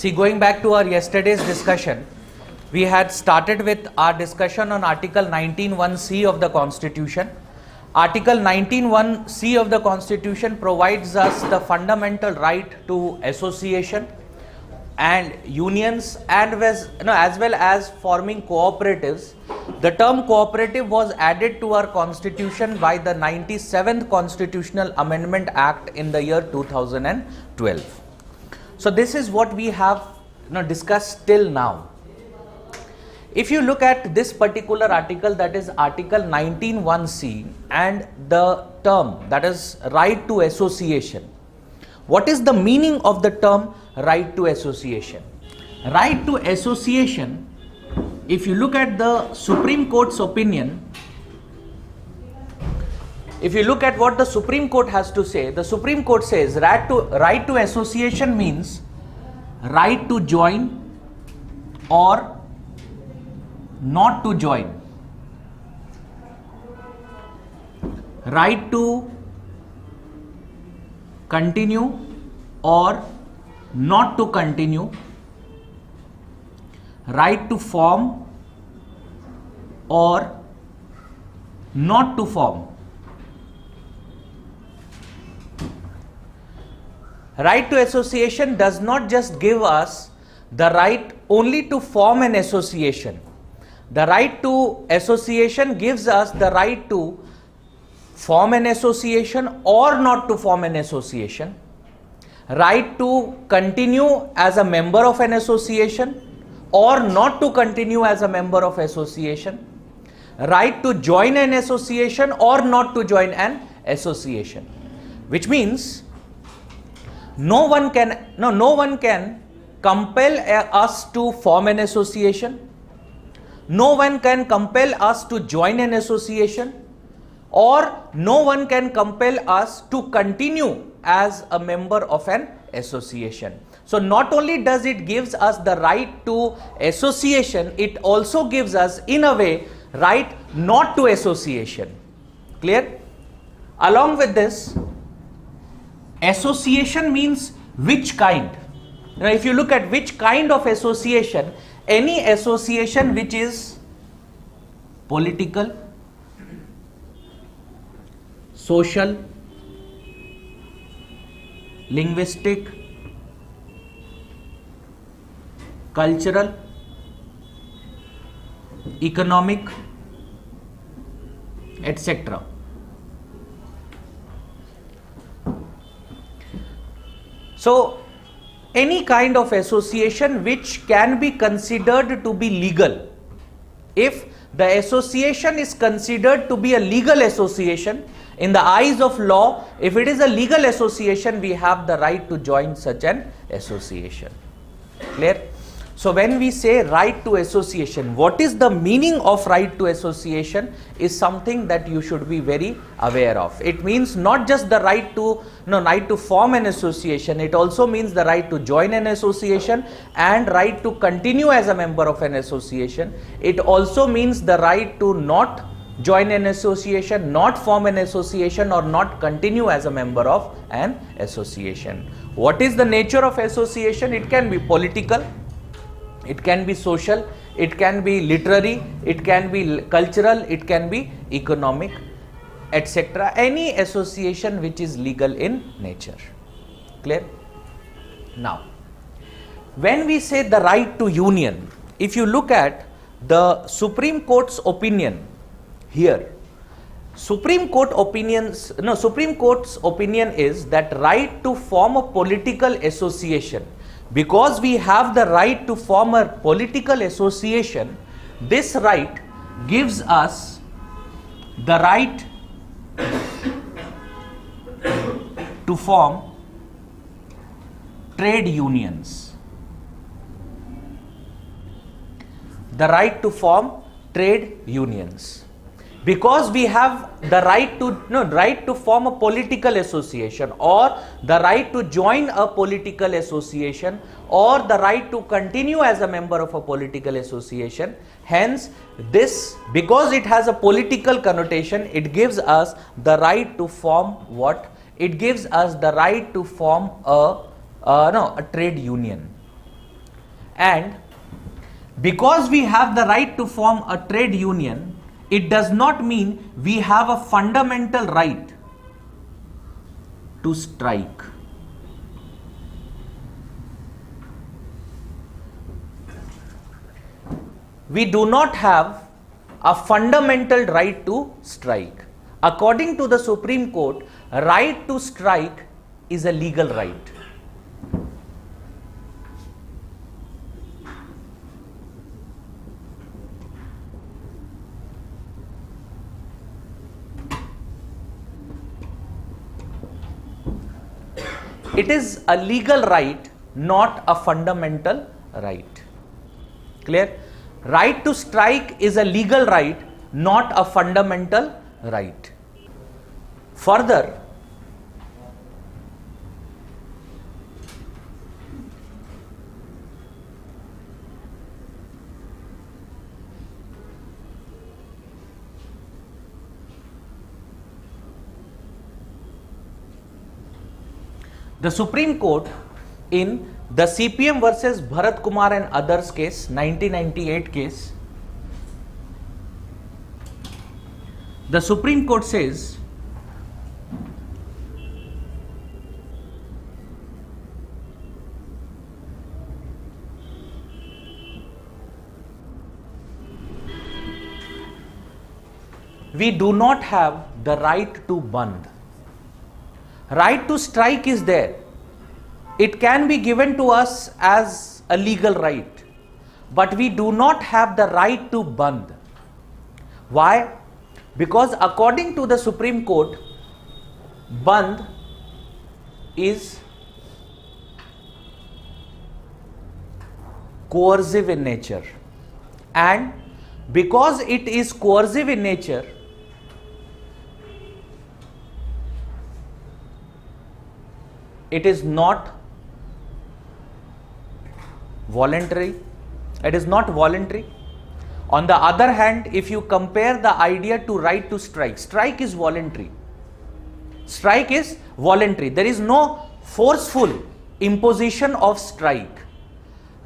See, going back to our yesterday's discussion, we had started with our discussion on Article 19(1)(c) of the Constitution. Article 19(1)(c) of the Constitution provides us the fundamental right to association and unions, and as well as forming cooperatives. The term cooperative was added to our Constitution by the 97th Constitutional Amendment Act in the year 2012. So this is what we have discussed till now. If you look at this particular article, that is Article 19(1)(c), and the term, that is right to association. What is the meaning of the term right to association? Right to association, if you look at the Supreme Court's opinion, if you look at what the Supreme Court has to say, the Supreme Court says right to association means right to join or not to join, right to continue or not to continue, right to form or not to form. Right to association does not just give us the right only to form an association. The right to association gives us the right to form an association or not to form an association, right to continue as a member of an association or not to continue as a member of association, right to join an association or not to join an association, which means no one can compel us to form an association, no one can compel us to join an association, or no one can compel us to continue as a member of an association. So not only does it gives us the right to association, it also gives us in a way right not to association. Clear? Along with this, association means which kind. Now if you look at which kind of association, any association which is political, social, linguistic, cultural, economic, etc. So any kind of association which can be considered to be legal. If the association is considered to be a legal association in the eyes of law, if it is a legal association, we have the right to join such an association. Clear? So when we say right to association, what is the meaning of right to association is something that you should be very aware of. It means not just the right to form an association, it also means the right to join an association and right to continue as a member of an association. It also means the right to not join an association, not form an association, or not continue as a member of an association. What is the nature of association? It can be political, it can be social, it can be literary, it can be cultural, it can be economic, etc. Any association which is legal in nature. Clear? Now, when we say the right to union, if you look at the Supreme Court's opinion here, Supreme Court's opinion is that right to form a political association. Because we have the right to form a political association, this right gives us the right to form trade unions. The right to form trade unions. Because we have the right to form a political association, or the right to join a political association, or the right to continue as a member of a political association. Hence, this, because it has a political connotation, it gives us the right to form what? It gives us the right to form a trade union. And because we have the right to form a trade union, it does not mean we have a fundamental right to strike. We do not have a fundamental right to strike. According to the Supreme Court, right to strike is a legal right. It is a legal right, not a fundamental right. Clear? Right to strike is a legal right, not a fundamental right. Further, the Supreme Court in the CPM versus Bharat Kumar and others case, 1998 case, the Supreme Court says we do not have the right to band. Right to strike is there. It can be given to us as a legal right, but we do not have the right to band. Why? Because according to the Supreme Court, band is coercive in nature, and because it is coercive in nature, it is not voluntary. It is not voluntary. On the other hand, if you compare the idea to right to strike, strike is voluntary. Strike is voluntary. There is no forceful imposition of strike.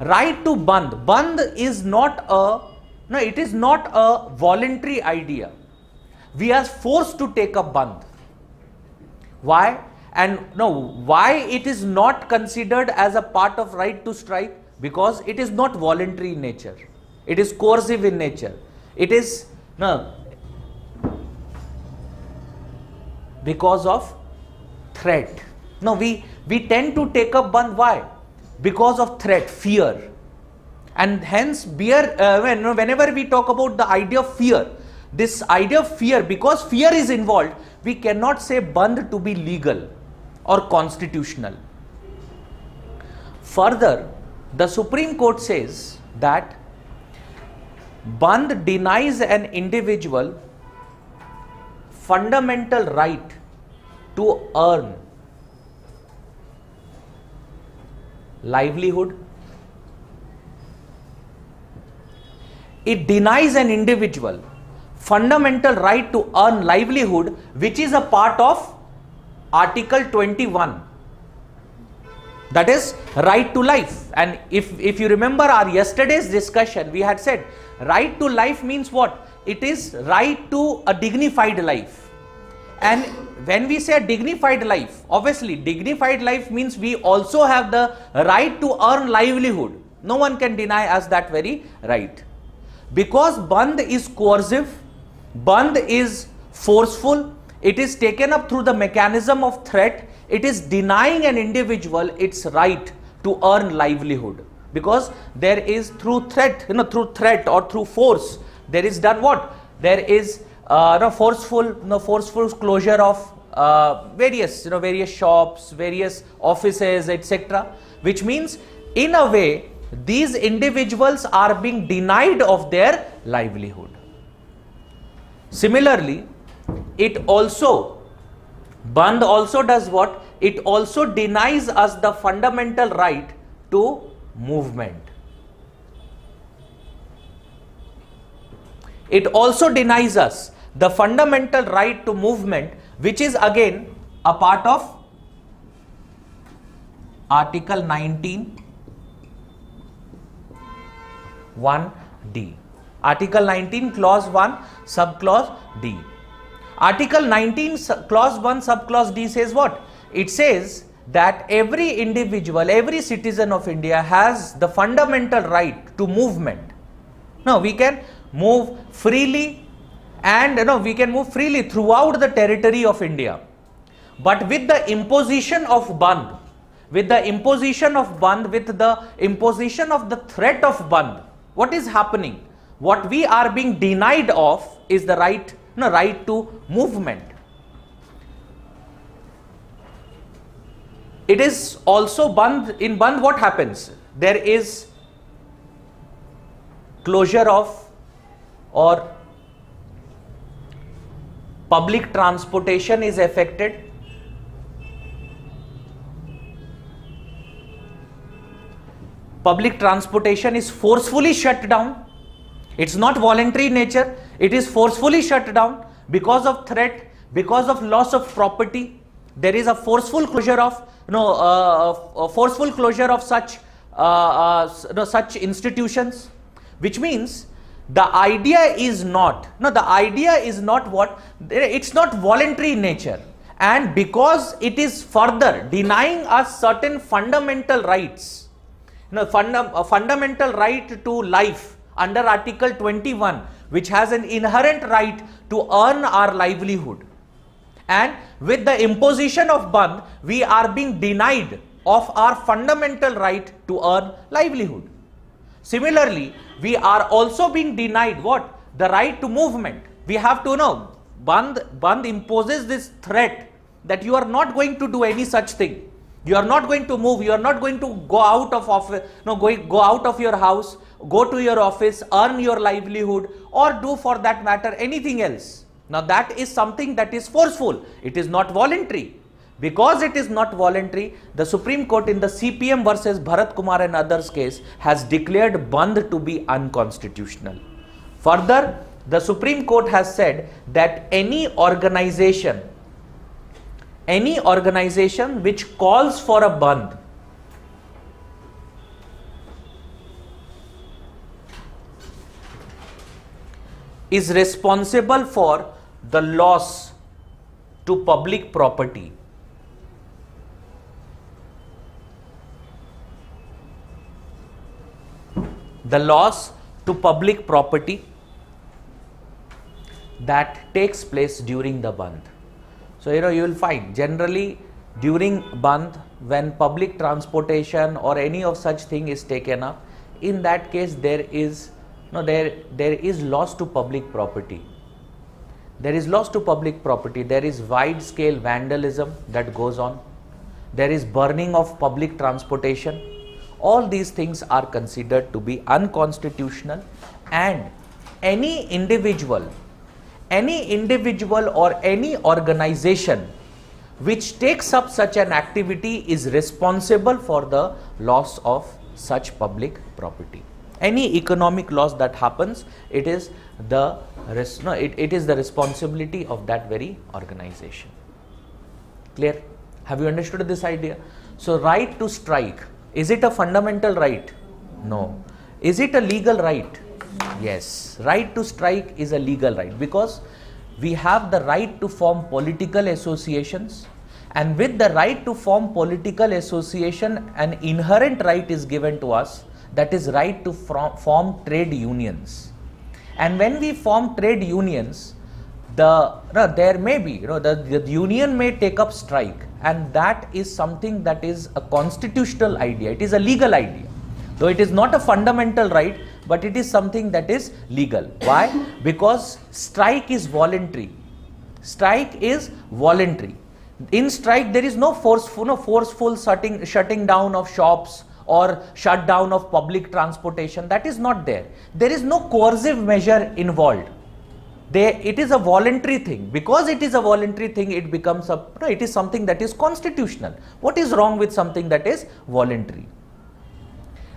Right to band. Band is not it is not a voluntary idea. We are forced to take up band. Why? And why it is not considered as a part of right to strike? Because it is not voluntary in nature. It is coercive in nature. It is because of threat. We tend to take up band. Why? Because of threat, fear. And hence whenever we talk about the idea of fear, this idea of fear, because fear is involved, we cannot say band to be legal or constitutional. Further, the Supreme Court says that band denies an individual fundamental right to earn livelihood. It denies an individual fundamental right to earn livelihood, which is a part of Article 21. That is right to life. And if you remember our yesterday's discussion, we had said right to life means what? It is right to a dignified life. And when we say a dignified life, obviously dignified life means we also have the right to earn livelihood. No one can deny us that very right. Because band is coercive, band is forceful, it is taken up through the mechanism of threat, it is denying an individual its right to earn livelihood. Because there is through threat, or through force, there is done what? There is forceful closure of various shops, various offices, etc. Which means in a way these individuals are being denied of their livelihood. Similarly, band also does what? It also denies us the fundamental right to movement. It also denies us the fundamental right to movement, which is again a part of Article 19 1D. Article 19 clause 1 subclause D. Article 19 clause 1 subclause D says what? It says that every individual, every citizen of India has the fundamental right to movement. Now we can move freely and we can move freely throughout the territory of India. But with the imposition of Bandh, with the imposition of the threat of Bandh, what is happening? What we are being denied of is the right to movement. It is also Bandh. In Bandh, what happens? There is closure of or public transportation is affected. Public transportation is forcefully shut down. It's not voluntary in nature. It is forcefully shut down because of threat, because of loss of property. There is a forceful closure of such institutions, which means the idea is not what, it's not voluntary in nature, and because it is further denying us certain fundamental rights, a fundamental right to life under Article 21, which has an inherent right to earn our livelihood. And with the imposition of Bandh, we are being denied of our fundamental right to earn livelihood. Similarly, we are also being denied what? The right to movement. We have to know, Bandh imposes this threat that you are not going to do any such thing. You are not going to move. You are not going to go out of office, go out of your house, go to your office, earn your livelihood, or do for that matter anything else. Now that is something that is forceful. It is not voluntary. Because it is not voluntary, the Supreme Court in the CPM versus Bharat Kumar and others case has declared Bandh to be unconstitutional. Further, the Supreme Court has said that any organization which calls for a Bandh is responsible for the loss to public property. The loss to public property that takes place during the Bandh. So, you will find generally during Bandh, when public transportation or any of such thing is taken up, in that case there is loss to public property. There is loss to public property. There is wide scale vandalism that goes on. There is burning of public transportation. All these things are considered to be unconstitutional, and any individual or any organization which takes up such an activity is responsible for the loss of such public property. Any economic loss that happens, it is the responsibility of that very organization. Clear? Have you understood this idea? So, right to strike, is it a fundamental right? No. Is it a legal right? Yes. Right to strike is a legal right, because we have the right to form political associations, and with the right to form political association, an inherent right is given to us, that is right to form trade unions. And when we form trade unions, there may be, the union may take up strike, and that is something that is a constitutional idea. It is a legal idea, though it is not a fundamental right, but it is something that is legal. Why? Because strike is voluntary. Strike is voluntary. In strike, there is no forceful shutting down of shops or shut down of public transportation. That is not there. There is no coercive measure involved. It is a voluntary thing. Because it is a voluntary thing, it becomes it is something that is constitutional. What is wrong with something that is voluntary?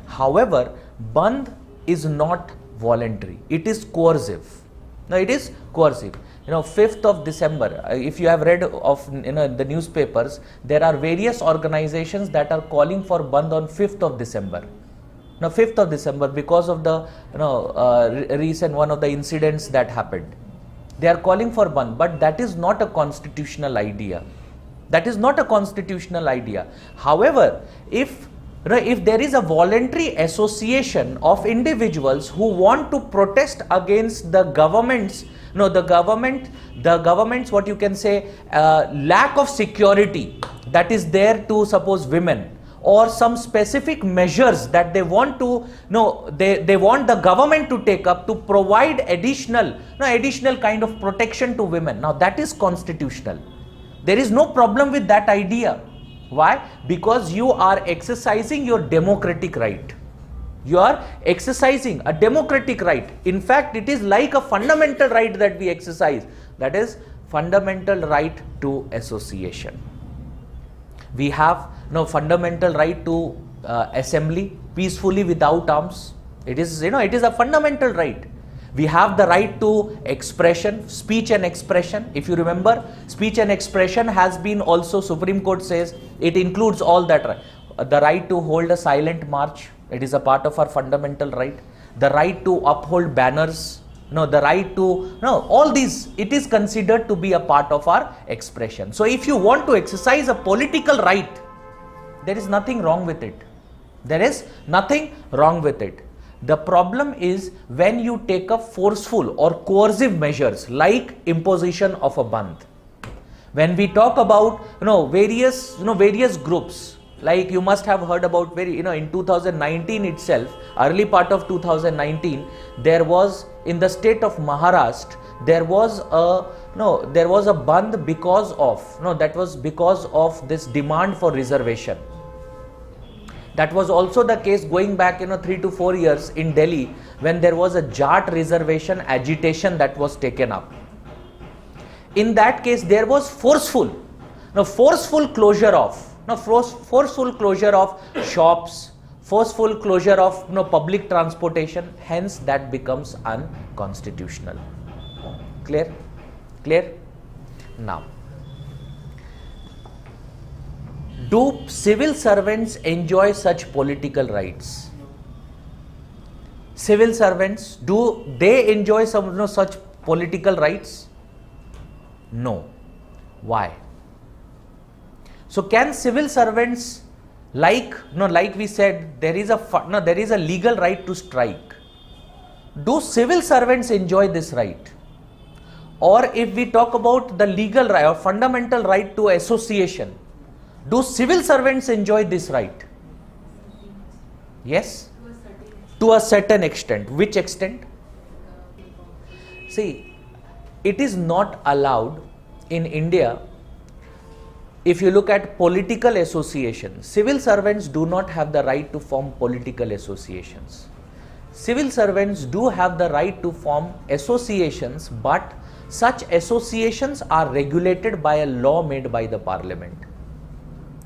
However, Bandh is not voluntary. It is coercive. Now, it is coercive. 5th of December, if you have read of the newspapers, there are various organizations that are calling for Bandh on 5th of December. No, 5th of December, because of the recent one of the incidents that happened. They are calling for Bandh, but that is not a constitutional idea. That is not a constitutional idea. However, if there is a voluntary association of individuals who want to protest against the government's, what you can say, lack of security that is there to suppose women, or some specific measures that they want to, they want the government to take up to provide additional kind of protection to women. Now that is constitutional. There is no problem with that idea. Why? Because you are exercising your democratic right. You are exercising a democratic right. In fact, it is like a fundamental right that we exercise. That is fundamental right to association. We have fundamental right to assembly peacefully without arms. It is, it is a fundamental right. We have the right to expression, speech and expression. If you remember, speech and expression has been also, Supreme Court says, it includes all that. The right to hold a silent march, it is a part of our fundamental right. The right to uphold banners, the right to, all these, it is considered to be a part of our expression. So if you want to exercise a political right, there is nothing wrong with it. There is nothing wrong with it. The problem is when you take up forceful or coercive measures like imposition of a bandh. When we talk about various groups, like you must have heard about in 2019 itself, early part of 2019, there was in the state of Maharashtra, there was a bandh because of this demand for reservation. That was also the case going back 3 to 4 years in Delhi, when there was a Jat reservation agitation that was taken up. In that case, there was forceful closure of shops, forceful closure of public transportation. Hence, that becomes unconstitutional. Clear? Now, do civil servants enjoy such political rights? Civil servants, do they enjoy some such political rights? No. Why? So can civil servants, like we said, there is a legal right to strike. Do civil servants enjoy this right? Or if we talk about the legal right or fundamental right to association, do civil servants enjoy this right? Yes? To a certain extent. Which extent? See, it is not allowed in India. If you look at political associations, civil servants do not have the right to form political associations. Civil servants do have the right to form associations, but such associations are regulated by a law made by the parliament.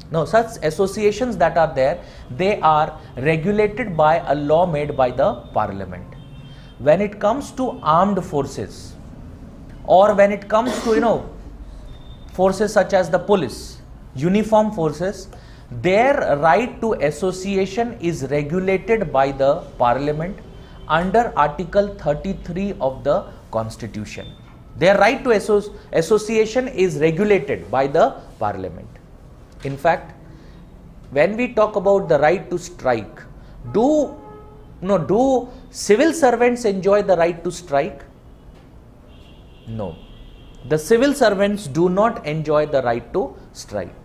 No, such associations that are there, they are regulated by a law made by the parliament. When it comes to armed forces, or when it comes to forces such as the police, uniform forces, their right to association is regulated by the parliament under Article 33 of the Constitution. Their right to association is regulated by the parliament. In fact, when we talk about the right to strike, do civil servants enjoy the right to strike? No. The civil servants do not enjoy the right to strike.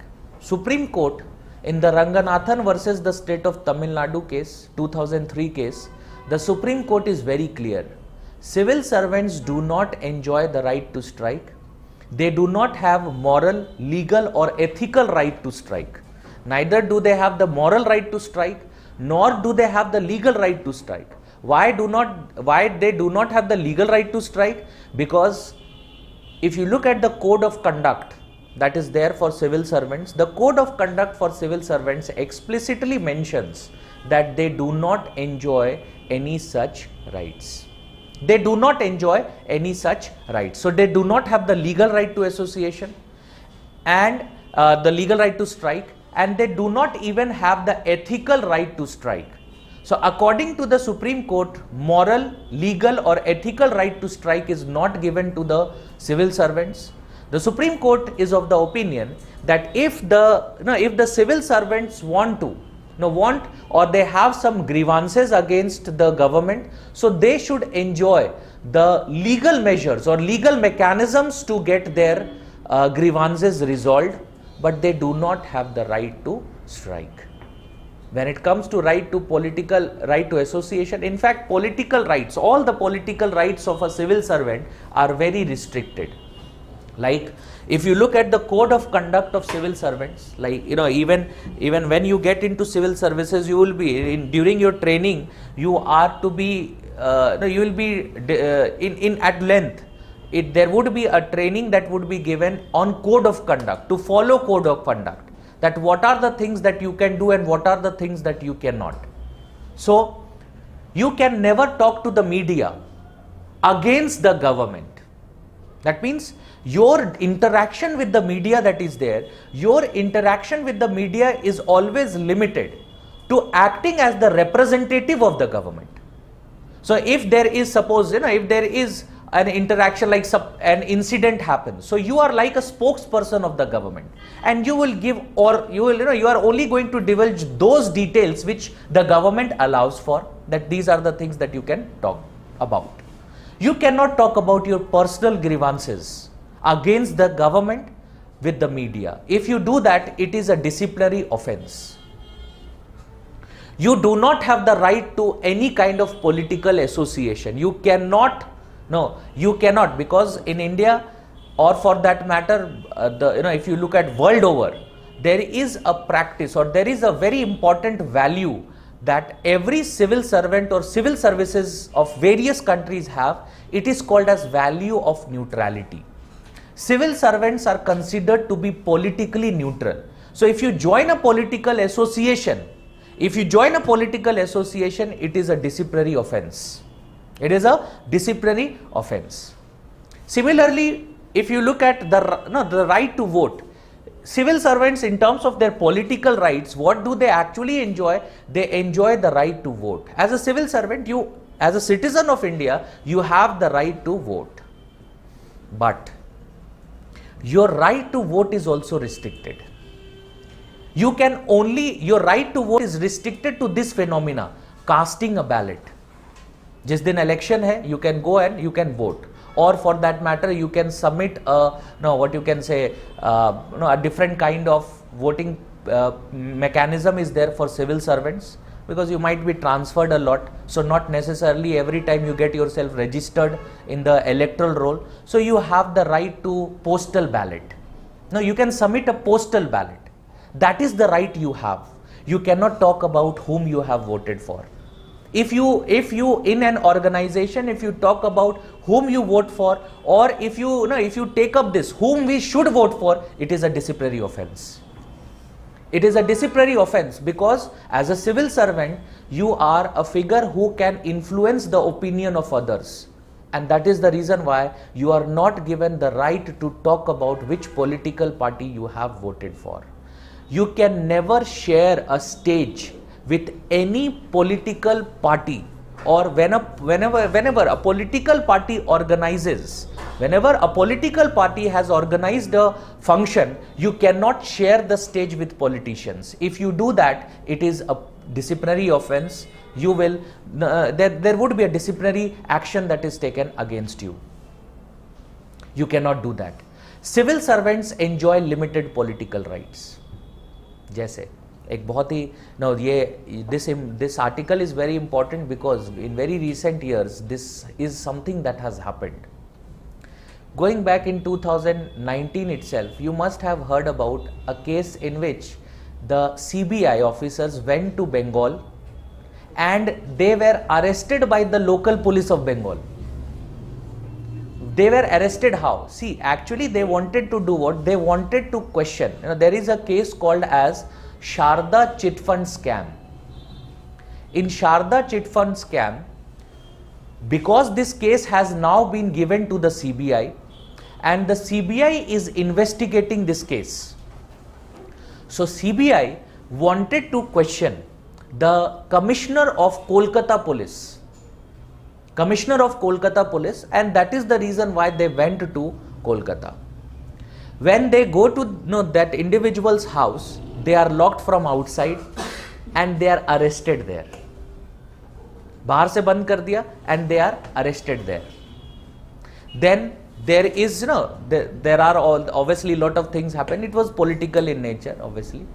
Supreme Court in the Ranganathan versus the state of Tamil Nadu case, 2003 case, the Supreme Court is very clear. Civil servants do not enjoy the right to strike. They do not have moral, legal or ethical right to strike. Neither do they have the moral right to strike, nor do they have the legal right to strike. Why they do not have the legal right to strike? Because if you look at the code of conduct that is there for civil servants, the code of conduct for civil servants explicitly mentions that they do not enjoy any such rights. They do not enjoy any such rights. So they do not have the legal right to association and the legal right to strike, and they do not even have the ethical right to strike. So according to the Supreme Court, moral, legal or ethical right to strike is not given to the civil servants. The Supreme Court is of the opinion that if the civil servants want or they have some grievances against the government, so they should enjoy the legal measures or legal mechanisms to get their grievances resolved, but they do not have the right to strike. When it comes to right to association, in fact political rights, all the political rights of a civil servant are very restricted. Like if you look at the code of conduct of civil servants, like even when you get into civil services, you will be during your training, you are to be you will be in at length. There would be a training that would be given on code of conduct, to follow code of conduct, that what are the things that you can do and what are the things that you cannot. So you can never talk to the media against the government. That means your interaction with the media that is there, your interaction with the media is always limited to acting as the representative of the government. So if there is, suppose, if there is an interaction, like an incident happens, so you are like a spokesperson of the government, and you will give, or you are only going to divulge those details which the government allows for, that these are the things that you can talk about. You cannot talk about your personal grievances against the government with the media. If you do that, it is a disciplinary offense. You do not have the right to any kind of political association. You cannot, because in India, or for that matter, if you look at world over, there is a practice, or there is a very important value that every civil servant or civil services of various countries have. It is called as value of neutrality. Civil servants are considered to be politically neutral. So if you join a political association, it is a disciplinary offense. It is a disciplinary offense. Similarly, if you look at the right to vote, civil servants, in terms of their political rights, what do they actually enjoy? They enjoy the right to vote. As a civil servant, as a citizen of India, you have the right to vote. But your right to vote is also restricted. Your right to vote is restricted to this phenomena, casting a ballot. जिस दिन election है, you can go and you can vote, or for that matter, you can submit a different kind of voting mechanism is there for civil servants, because you might be transferred a lot, so not necessarily every time you get yourself registered in the electoral roll. So you have the right to postal ballot. Now you can submit a postal ballot. That is the right you have. You cannot talk about whom you have voted for. If you in an organization, if you talk about whom you vote for, or if you take up this whom we should vote for, it is a disciplinary offense. It is a disciplinary offense, because as a civil servant, you are a figure who can influence the opinion of others, and that is the reason why you are not given the right to talk about which political party you have voted for. You can never share a stage with any political party, or whenever a political party organizes, whenever a political party has organized a function, you cannot share the stage with politicians. If you do that, it is a disciplinary offense. You will there would be a disciplinary action that is taken against you. You cannot do that. Civil servants enjoy limited political rights. जैसे एक बहुत ही this article is very important, because in very recent years this is something that has happened. Going back in 2019 itself, you must have heard about a case in which the CBI officers went to Bengal and they were arrested by the local police of Bengal. They were arrested how? See, actually they wanted to do what? They wanted to question. There is a case called as Sharda Chit Fund Scam. In Sharda Chit Fund Scam, because this case has now been given to the CBI, and the CBI is investigating this case. So CBI wanted to question the Commissioner of Kolkata Police, and that is the reason why they went to Kolkata. When they go to that individual's house, they are locked from outside and they are arrested there. बाहर से बंद कर दिया and they are arrested there. Then there is, there are obviously lot of things happen. It was political in nature, obviously,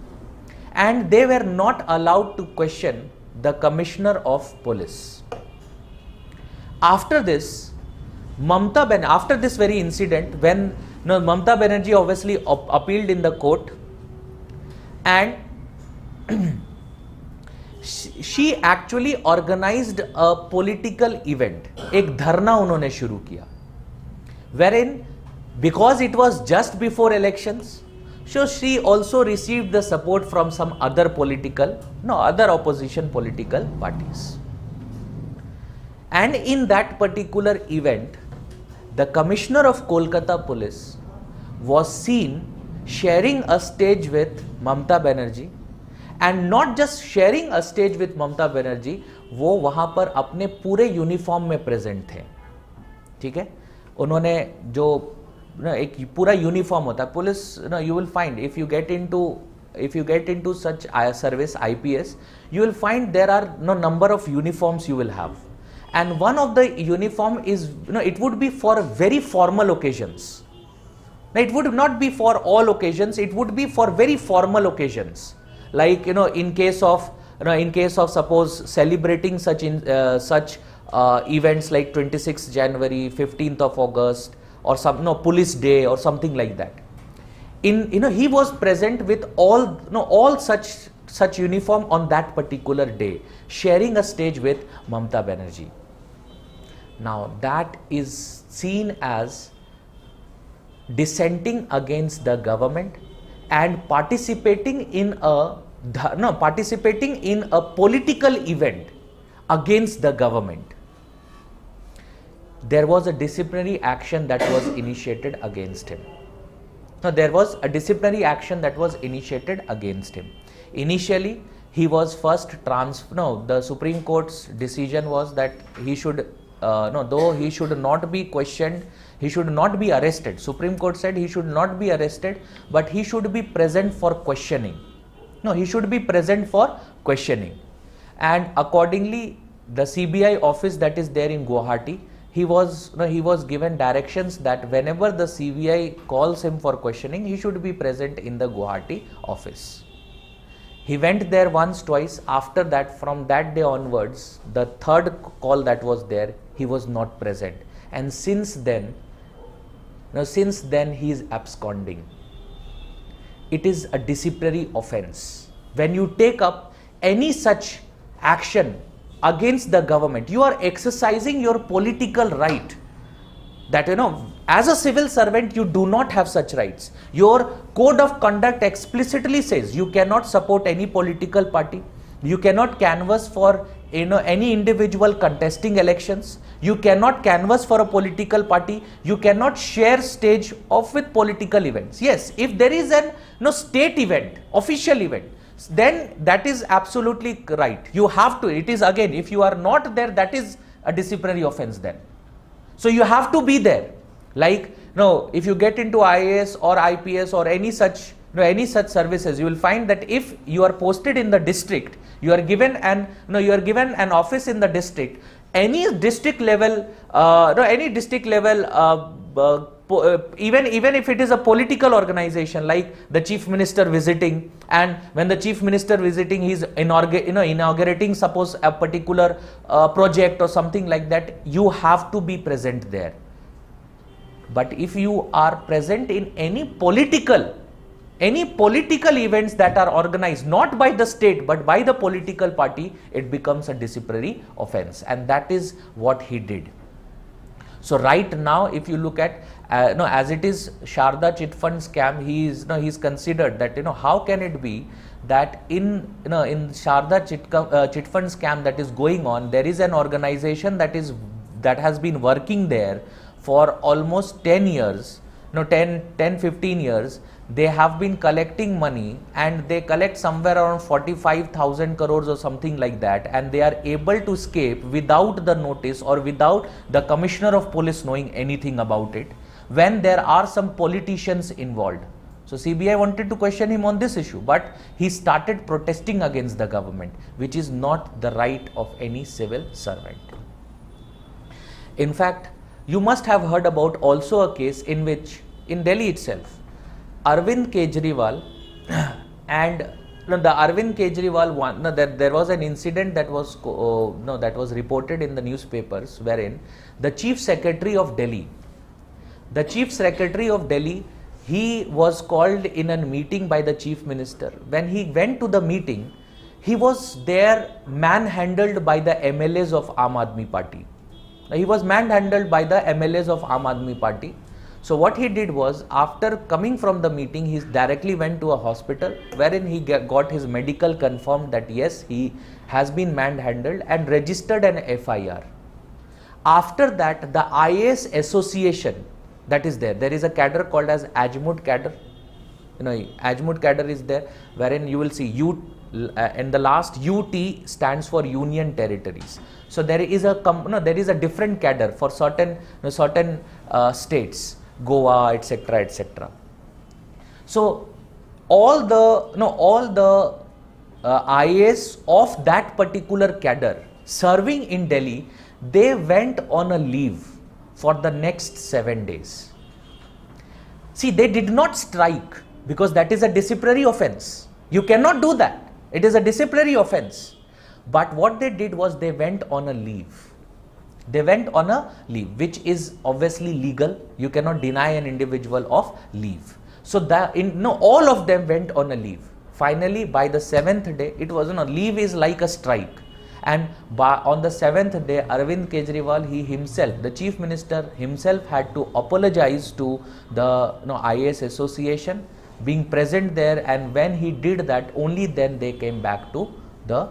and they were not allowed to question the Commissioner of Police. After this, after this very incident, when Mamata Banerjee obviously appealed in the court, and she actually organized a political event. एक धरना उन्होंने शुरू किया, wherein because it was just before elections, so she also received the support from some other other opposition political parties. And in that particular event, the Commissioner of Kolkata Police was seen sharing a stage with Mamata Banerjee, and not just sharing a stage with Mamata Banerjee, वो वहाँ पर अपने पूरे uniform में present थे. ठीक है, उन्होंने जो एक पूरा यूनिफॉर्म होता है police, you will find if you get into such service IPS, you will find there are number of uniforms you will have, and one of the uniform is it would be for very formal occasions. Now, it would not be for all occasions, it would be for very formal occasions, like in case of suppose celebrating such events like 26th January, 15th of August, or some police day or something like that. He was present with all such uniform on that particular day, sharing a stage with Mamata Banerjee. Now that is seen as dissenting against the government and participating in a political event against the government. There was a disciplinary action that was initiated against him. Now there was a disciplinary action that was initiated against him. Initially, he was first the Supreme Court's decision was that he should though he should not be questioned, he should not be arrested. Supreme Court said he should not be arrested, but he should be present for questioning. He should be present for questioning. And accordingly, the CBI office that is there in Guwahati, he was given directions that whenever the CBI calls him for questioning, he should be present in the Guwahati office. He went there once, twice. After that, from that day onwards, the third call that was there, he was not present. And since then he is absconding. It is a disciplinary offence. When you take up any such action against the government, you are exercising your political right. That as a civil servant, you do not have such rights. Your code of conduct explicitly says you cannot support any political party, you cannot canvass for any individual contesting elections, you cannot canvass for a political party, you cannot share stage with political events. Yes, if there is an state event, official event, then that is absolutely right. You have to. It is again, if you are not there, that is a disciplinary offence then. So you have to be there. Like if you get into IAS or IPS or any such services, you will find that if you are posted in the district, you are given an office in the district. Any district level, even if it is a political organization, like the chief minister visiting, and when the chief minister visiting, he is inaugurating suppose a particular project or something like that, you have to be present there. But if you are present in any political events that are organized not by the state but by the political party, it becomes a disciplinary offence, and that is what he did. So right now, if you look at as it is Sharda chit fund scam, he is considered that how can it be that in Sharda chit fund scam that is going on, there is an organization that has been working there for almost 10 years, 10-15 years. they have been collecting money, and they collect somewhere around 45,000 crores or something like that, and they are able to escape without the notice or without the commissioner of police knowing anything about it, when there are some politicians involved. So CBI wanted to question him on this issue, but he started protesting against the government, which is not the right of any civil servant. In fact, you must have heard about also a case in which, in Delhi itself, Arvind Kejriwal and the Arvind Kejriwal one, there was an incident that was that was reported in the newspapers, wherein the Chief Secretary of Delhi, he was called in a meeting by the Chief Minister. When he went to the meeting, he was there manhandled by the MLAs of Aam Aadmi Party. He was manhandled by the MLAs of Aam Aadmi Party. So what he did was, after coming from the meeting, he directly went to a hospital, wherein he got his medical confirmed that yes, he has been manhandled, and registered an FIR. After that, the IAS association that is there is a cadre called as Ajmut cadre. Ajmut cadre is there, wherein you will see in the last UT stands for Union Territories. So there is a different cadre for certain states, Goa, etc., etc. So all the IAS of that particular cadre serving in Delhi, they went on a leave for the next 7 days. See, they did not strike, because that is a disciplinary offence. You cannot do that. It is a disciplinary offence. But what they did was, they went on a leave. They went on a leave, which is obviously legal. You cannot deny an individual of leave. So all of them went on a leave. Finally, by the 7th day, it was leave is like a strike. And on the 7th day, Arvind Kejriwal, he himself, the Chief Minister himself, had to apologize to the IAS association, being present there. And when he did that, only then they came back to the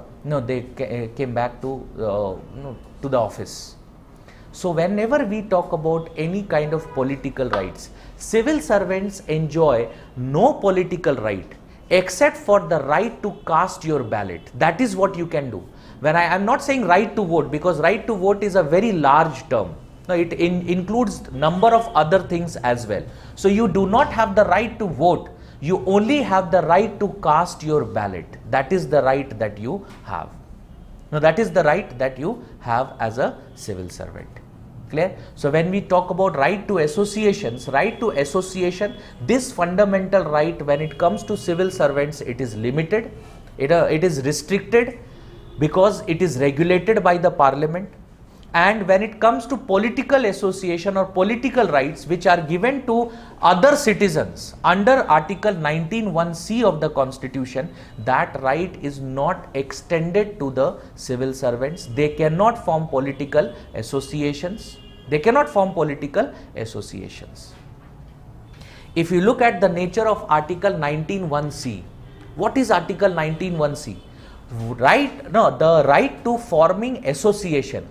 office. So whenever we talk about any kind of political rights, civil servants enjoy no political right except for the right to cast your ballot. That is what you can do. When I am not saying right to vote, because right to vote is a very large term. No, it includes number of other things as well. So you do not have the right to vote. You only have the right to cast your ballot. That is the right that you have. Now that is the right that you have as a civil servant. Clear? So when we talk about right to associations, this fundamental right, when it comes to civil servants, it is limited, it is restricted, because it is regulated by the parliament. And when it comes to political association or political rights which are given to other citizens under Article 19(1)(c) of the Constitution, that right is not extended to the civil servants. They cannot form political associations. If you look at the nature of Article 19(1)(c), what is Article 19(1)(c)? The right to forming association.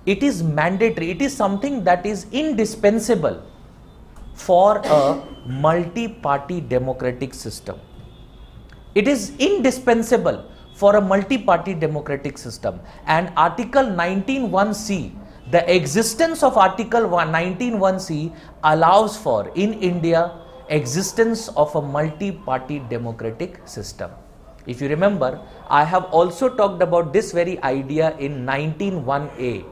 It is mandatory. It is something that is indispensable for a multi-party democratic system. It is indispensable for a multi-party democratic system. And Article 19(1)(c), the existence of Article 19(1)(c) allows for, in India, existence of a multi-party democratic system. If you remember, I have also talked about this very idea in 19(1)(a),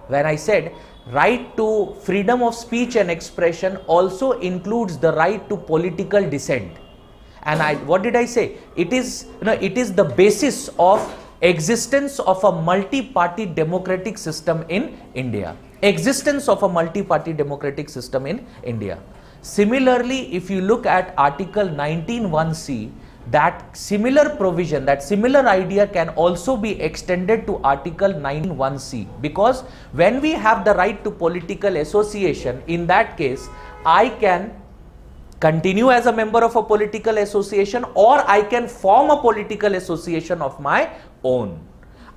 when I said right to freedom of speech and expression also includes the right to political dissent. And what did I say? It is the basis of existence of a multi-party democratic system in India. Similarly, if you look at Article 19(1)(c), that similar provision, that similar idea can also be extended to Article 19(1)(c), because when we have the right to political association, in that case, I can continue as a member of a political association, or I can form a political association of my own.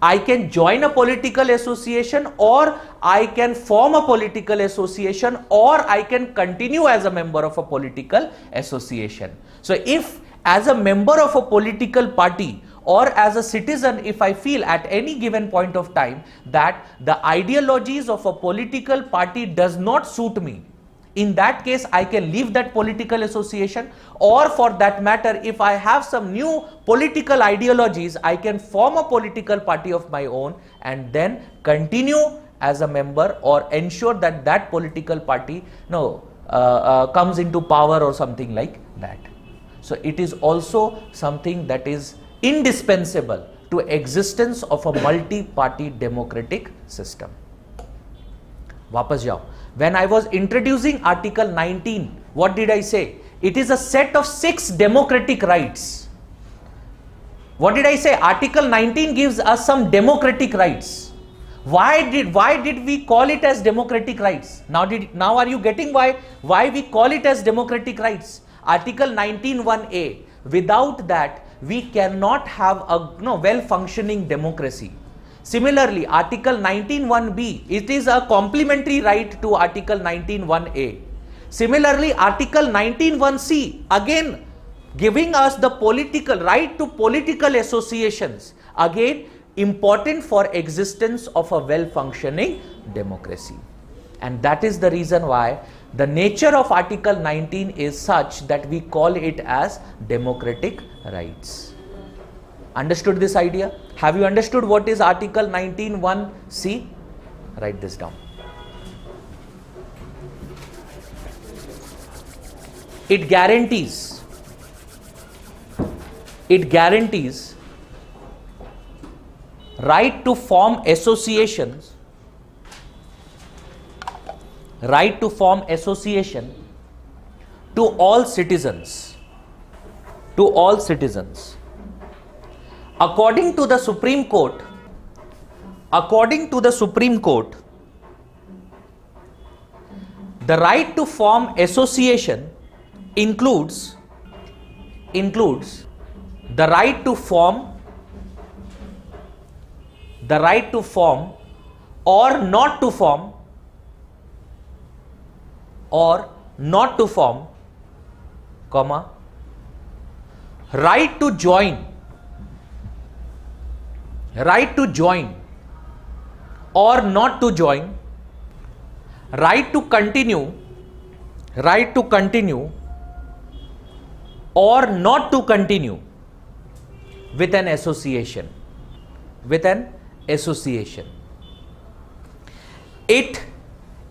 I can join a political association, or I can form a political association, or I can continue as a member of a political association. So if as a member of a political party or as a citizen, if I feel at any given point of time that the ideologies of a political party does not suit me, in that case I can leave that political association, or for that matter, if I have some new political ideologies, I can form a political party of my own and then continue as a member, or ensure that that political party comes into power or something like that. So it is also something that is indispensable to existence of a multi-party democratic system. वापस जाओ. When I was introducing Article 19, what did I say? It is a set of 6 democratic rights. What did I say? Article 19 gives us some democratic rights. Why did we call it as democratic rights? Now are you getting why we call it as democratic rights? Article 19(1)(a. Without that, we cannot have a well-functioning democracy. Similarly, Article 19(1)(b, it is a complementary right to Article 19(1)(a). Similarly, Article 19(1)(c, again giving us the political right to political associations, again important for existence of a well-functioning democracy. And that is the reason why the nature of Article 19 is such that we call it as democratic rights. Understood this idea? Have you understood what is Article 19(1)(c)? Write this down. It guarantees right to form associations, to all citizens. According to the Supreme Court, the right to form association includes the right to form or not to form, comma, right to join or not to join, right to continue or not to continue with an association. It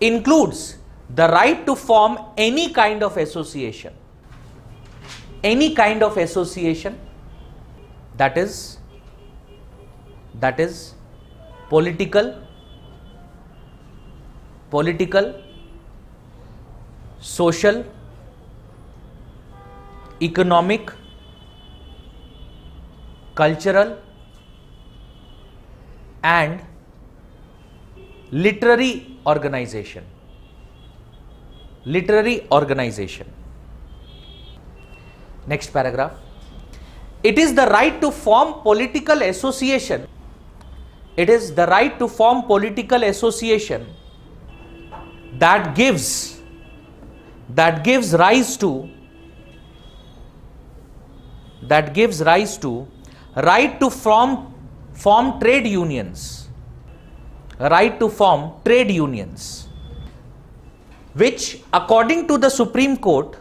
includes the right to form any kind of association, that is political, social, economic, cultural and literary organization. Next paragraph. It is the right to form political association. That gives rise to right to form trade unions, which according to the Supreme Court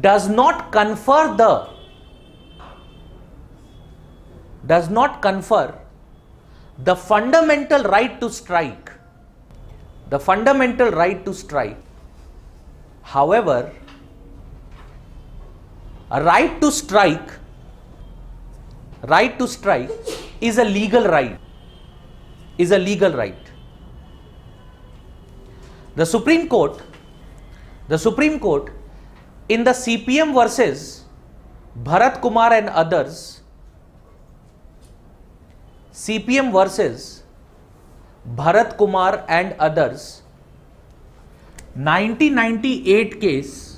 does not confer the fundamental right to strike. However, a right to strike is a legal right. The Supreme Court in the CPM versus Bharat Kumar and others, 1998 case,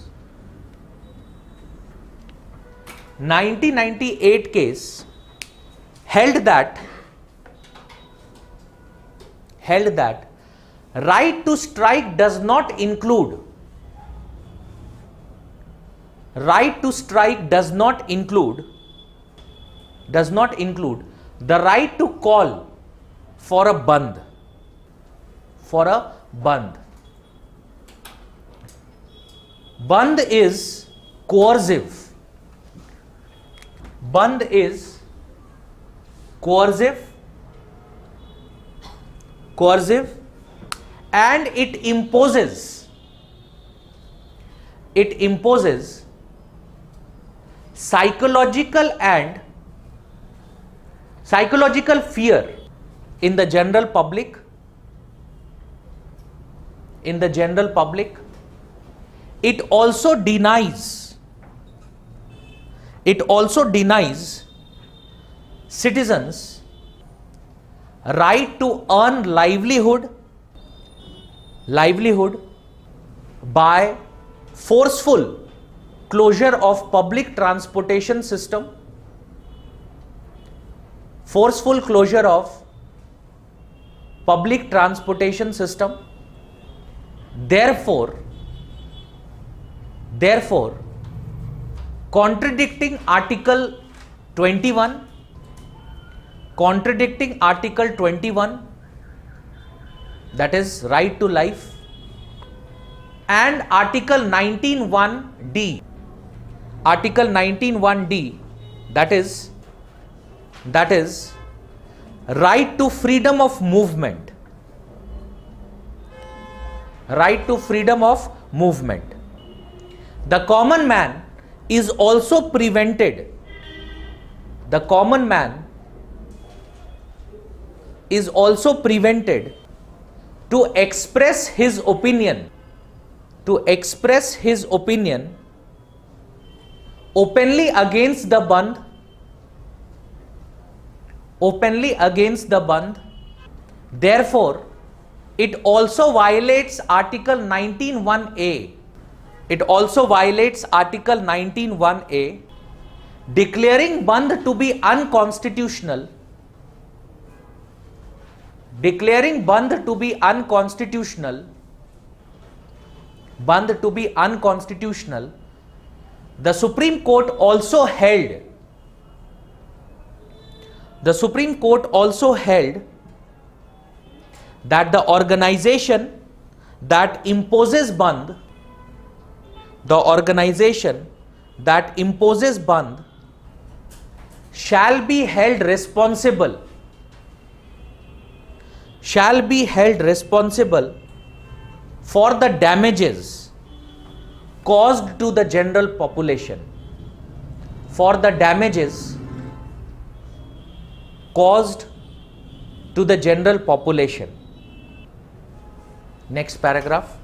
1998 case held that right to strike does not include the right to call for a bandh. Bandh is coercive. And it imposes psychological fear in the general public. It also denies citizens right to earn livelihood by forceful closure of public transportation system, therefore contradicting Article 21, that is right to life, and Article 19(1)(d), that is right to freedom of movement. The common man is also prevented to express his opinion openly against the bandh. Therefore, it also violates Article 19(1)(a), declaring bandh to be unconstitutional. The Supreme Court also held that the organization that imposes bandh shall be held responsible for the damages caused to the general population. Next paragraph.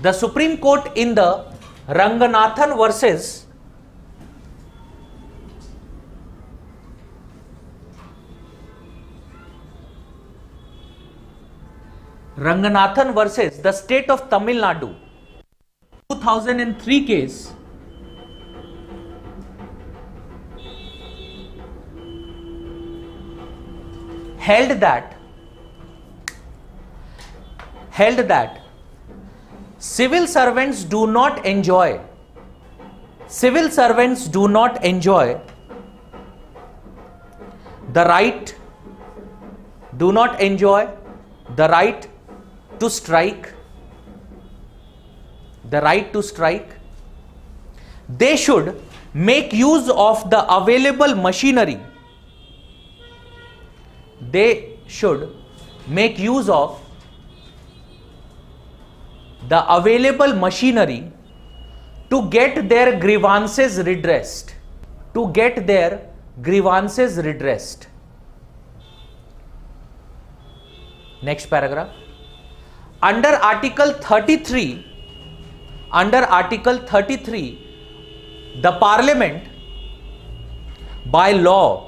The Supreme Court in the Ranganathan versus the state of Tamil Nadu 2003 case held that civil servants do not enjoy the right to strike. They should make use of the available machinery. To get their grievances redressed. Next paragraph. Under Article 33, the Parliament by law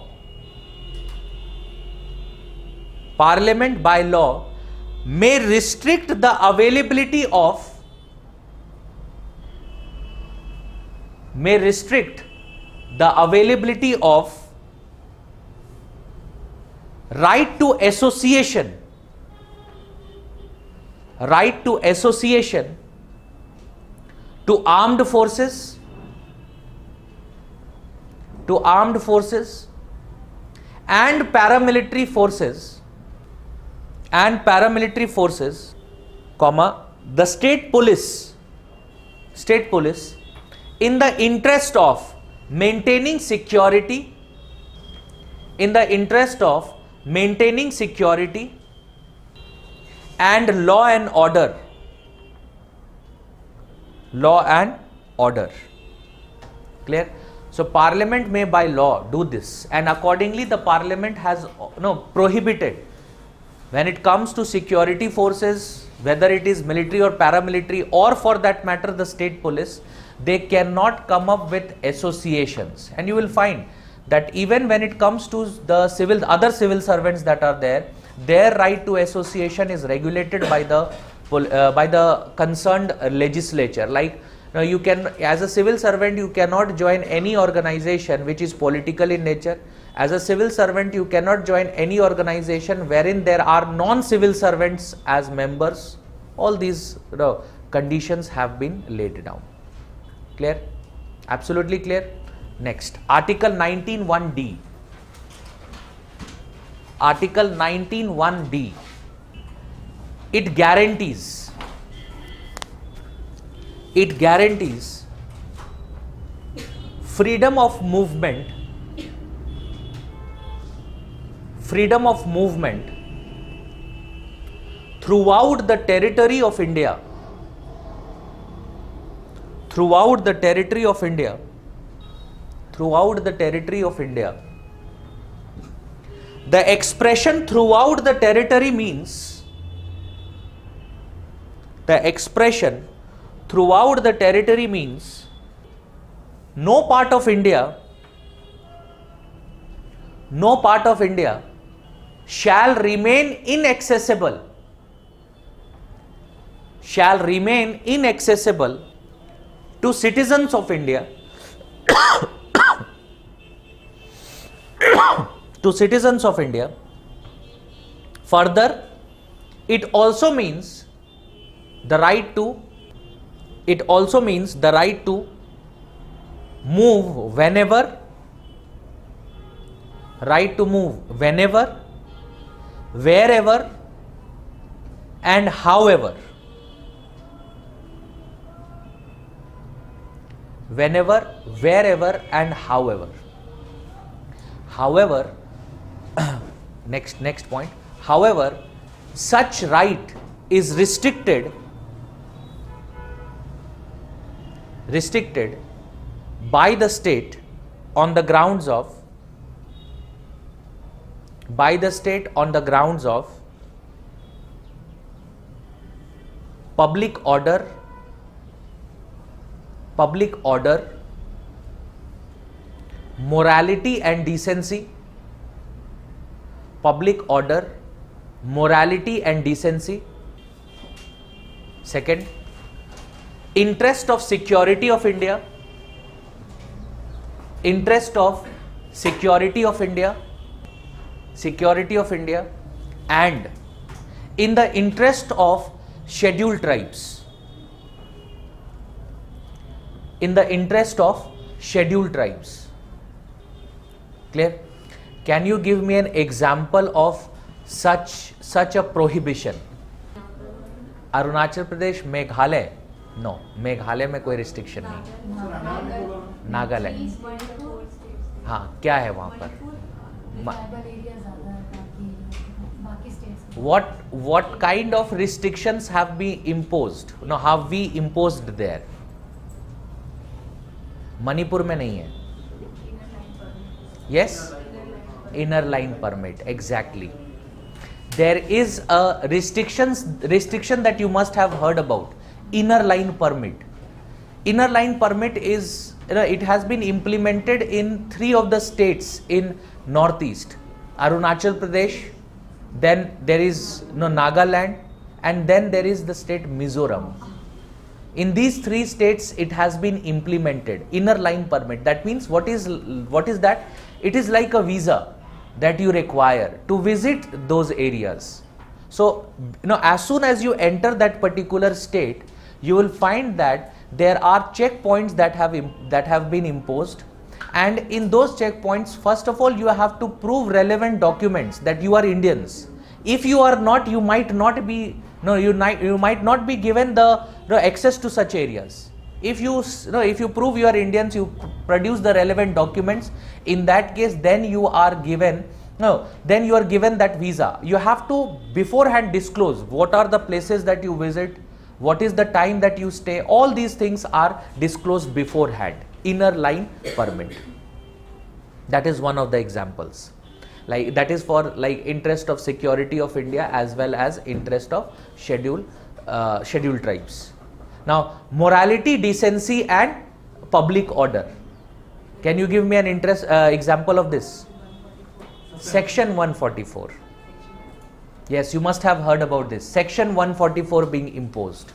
may restrict the availability of the availability of right to association, right to association to armed forces, and paramilitary forces, comma, the state police in the interest of maintaining security, and law and order. Clear? So Parliament may by law do this, and accordingly the Parliament has prohibited when it comes to security forces, whether it is military or paramilitary, or for that matter the state police, they cannot come up with associations. And you will find that even when it comes to the other civil servants that are there, their right to association is regulated by the concerned legislature. Like, you can, as a civil servant, you cannot join any organization which is political in nature. As a civil servant, you cannot join any organization wherein there are non-civil servants as members. All these conditions have been laid down. Clear? Absolutely clear? Next, Article 19(1)(d). Article 19(1)(d). It guarantees freedom of movement throughout the territory of India. The expression throughout the territory means no part of India shall remain inaccessible to citizens of India Further, it also means the right to move whenever, wherever and however. However, next point. However, such right is restricted by the state on the grounds of public order, morality and decency. Second, interest of security of India, and in the interest of scheduled tribes. Clear? Can you give me an example of such a prohibition? Arunachal Pradesh, Meghalaya, no, Meghalaya में कोई restriction नहीं. नागालैंड, हाँ, क्या है वहाँ पर? What kind of restrictions have been imposed? No, have we imposed there? Manipur में नहीं है. Yes, inner line permit, exactly. There is a restriction that you must have heard about, inner line permit. Inner line permit is, it has been implemented in 3 of the states in northeast, Arunachal Pradesh, then there is Nagaland, and then there is the state Mizoram. In these 3 states it has been implemented. Inner line permit, that means what is that? It is like a visa that you require to visit those areas. So as soon as you enter that particular state, you will find that there are checkpoints that have been imposed, and in those checkpoints, first of all, you have to prove relevant documents that you are Indians. If you are not, you might not be given the access to such areas. If you prove you are Indians, you produce the relevant documents. In that case, then you are given that visa. You have to beforehand disclose what are the places that you visit, what is the time that you stay. All these things are disclosed beforehand. Inner line permit. That is one of the examples. Like that is for like interest of security of India as well as interest of scheduled tribes. Now, morality, decency and public order. Can you give me an example of this? Section 144. Yes, you must have heard about this. Section 144 being imposed.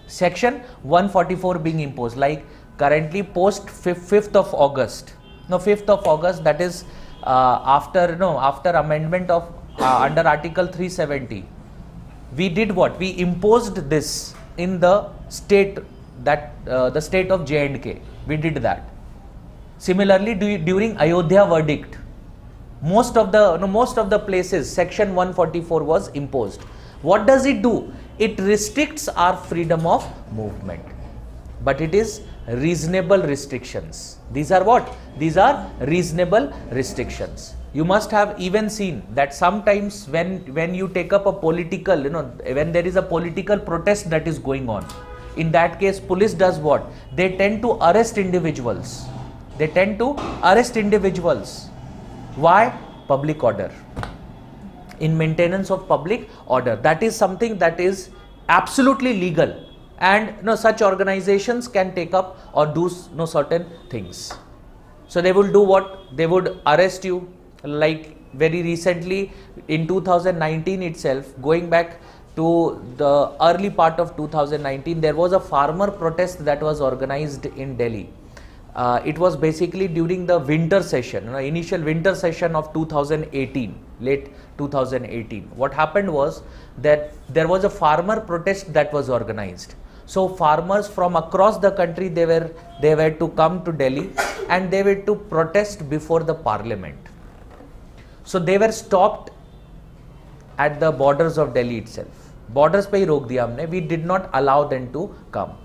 Section 144 being imposed. Like currently post 5th of August. No, 5th of August, that is after amendment of under Article 370. We did what? We imposed this in the state, that the state of J&K. We did that. Similarly, during Ayodhya verdict, most of the places Section 144 was imposed. What does it do? It restricts our freedom of movement, but it is reasonable restrictions. These are what? These are reasonable restrictions. You must have even seen that sometimes when you take up a political, when there is a political protest that is going on, in that case police does what? They tend to arrest individuals. Why? Public order. In maintenance of public order. That is something that is absolutely legal, and such organizations can take up or do certain things. So they will do what? They would arrest you. Like very recently in 2019 itself, going back to the early part of 2019, there was a farmer protest that was organized in Delhi. It was basically during the winter session, initial winter session of 2018, late 2018. What happened was that there was a farmer protest that was organized. So farmers from across the country, they were to come to Delhi and they were to protest before the parliament. So they were stopped at the borders of Delhi itself. Borders pe hi rok diya humne. We did not allow them to come.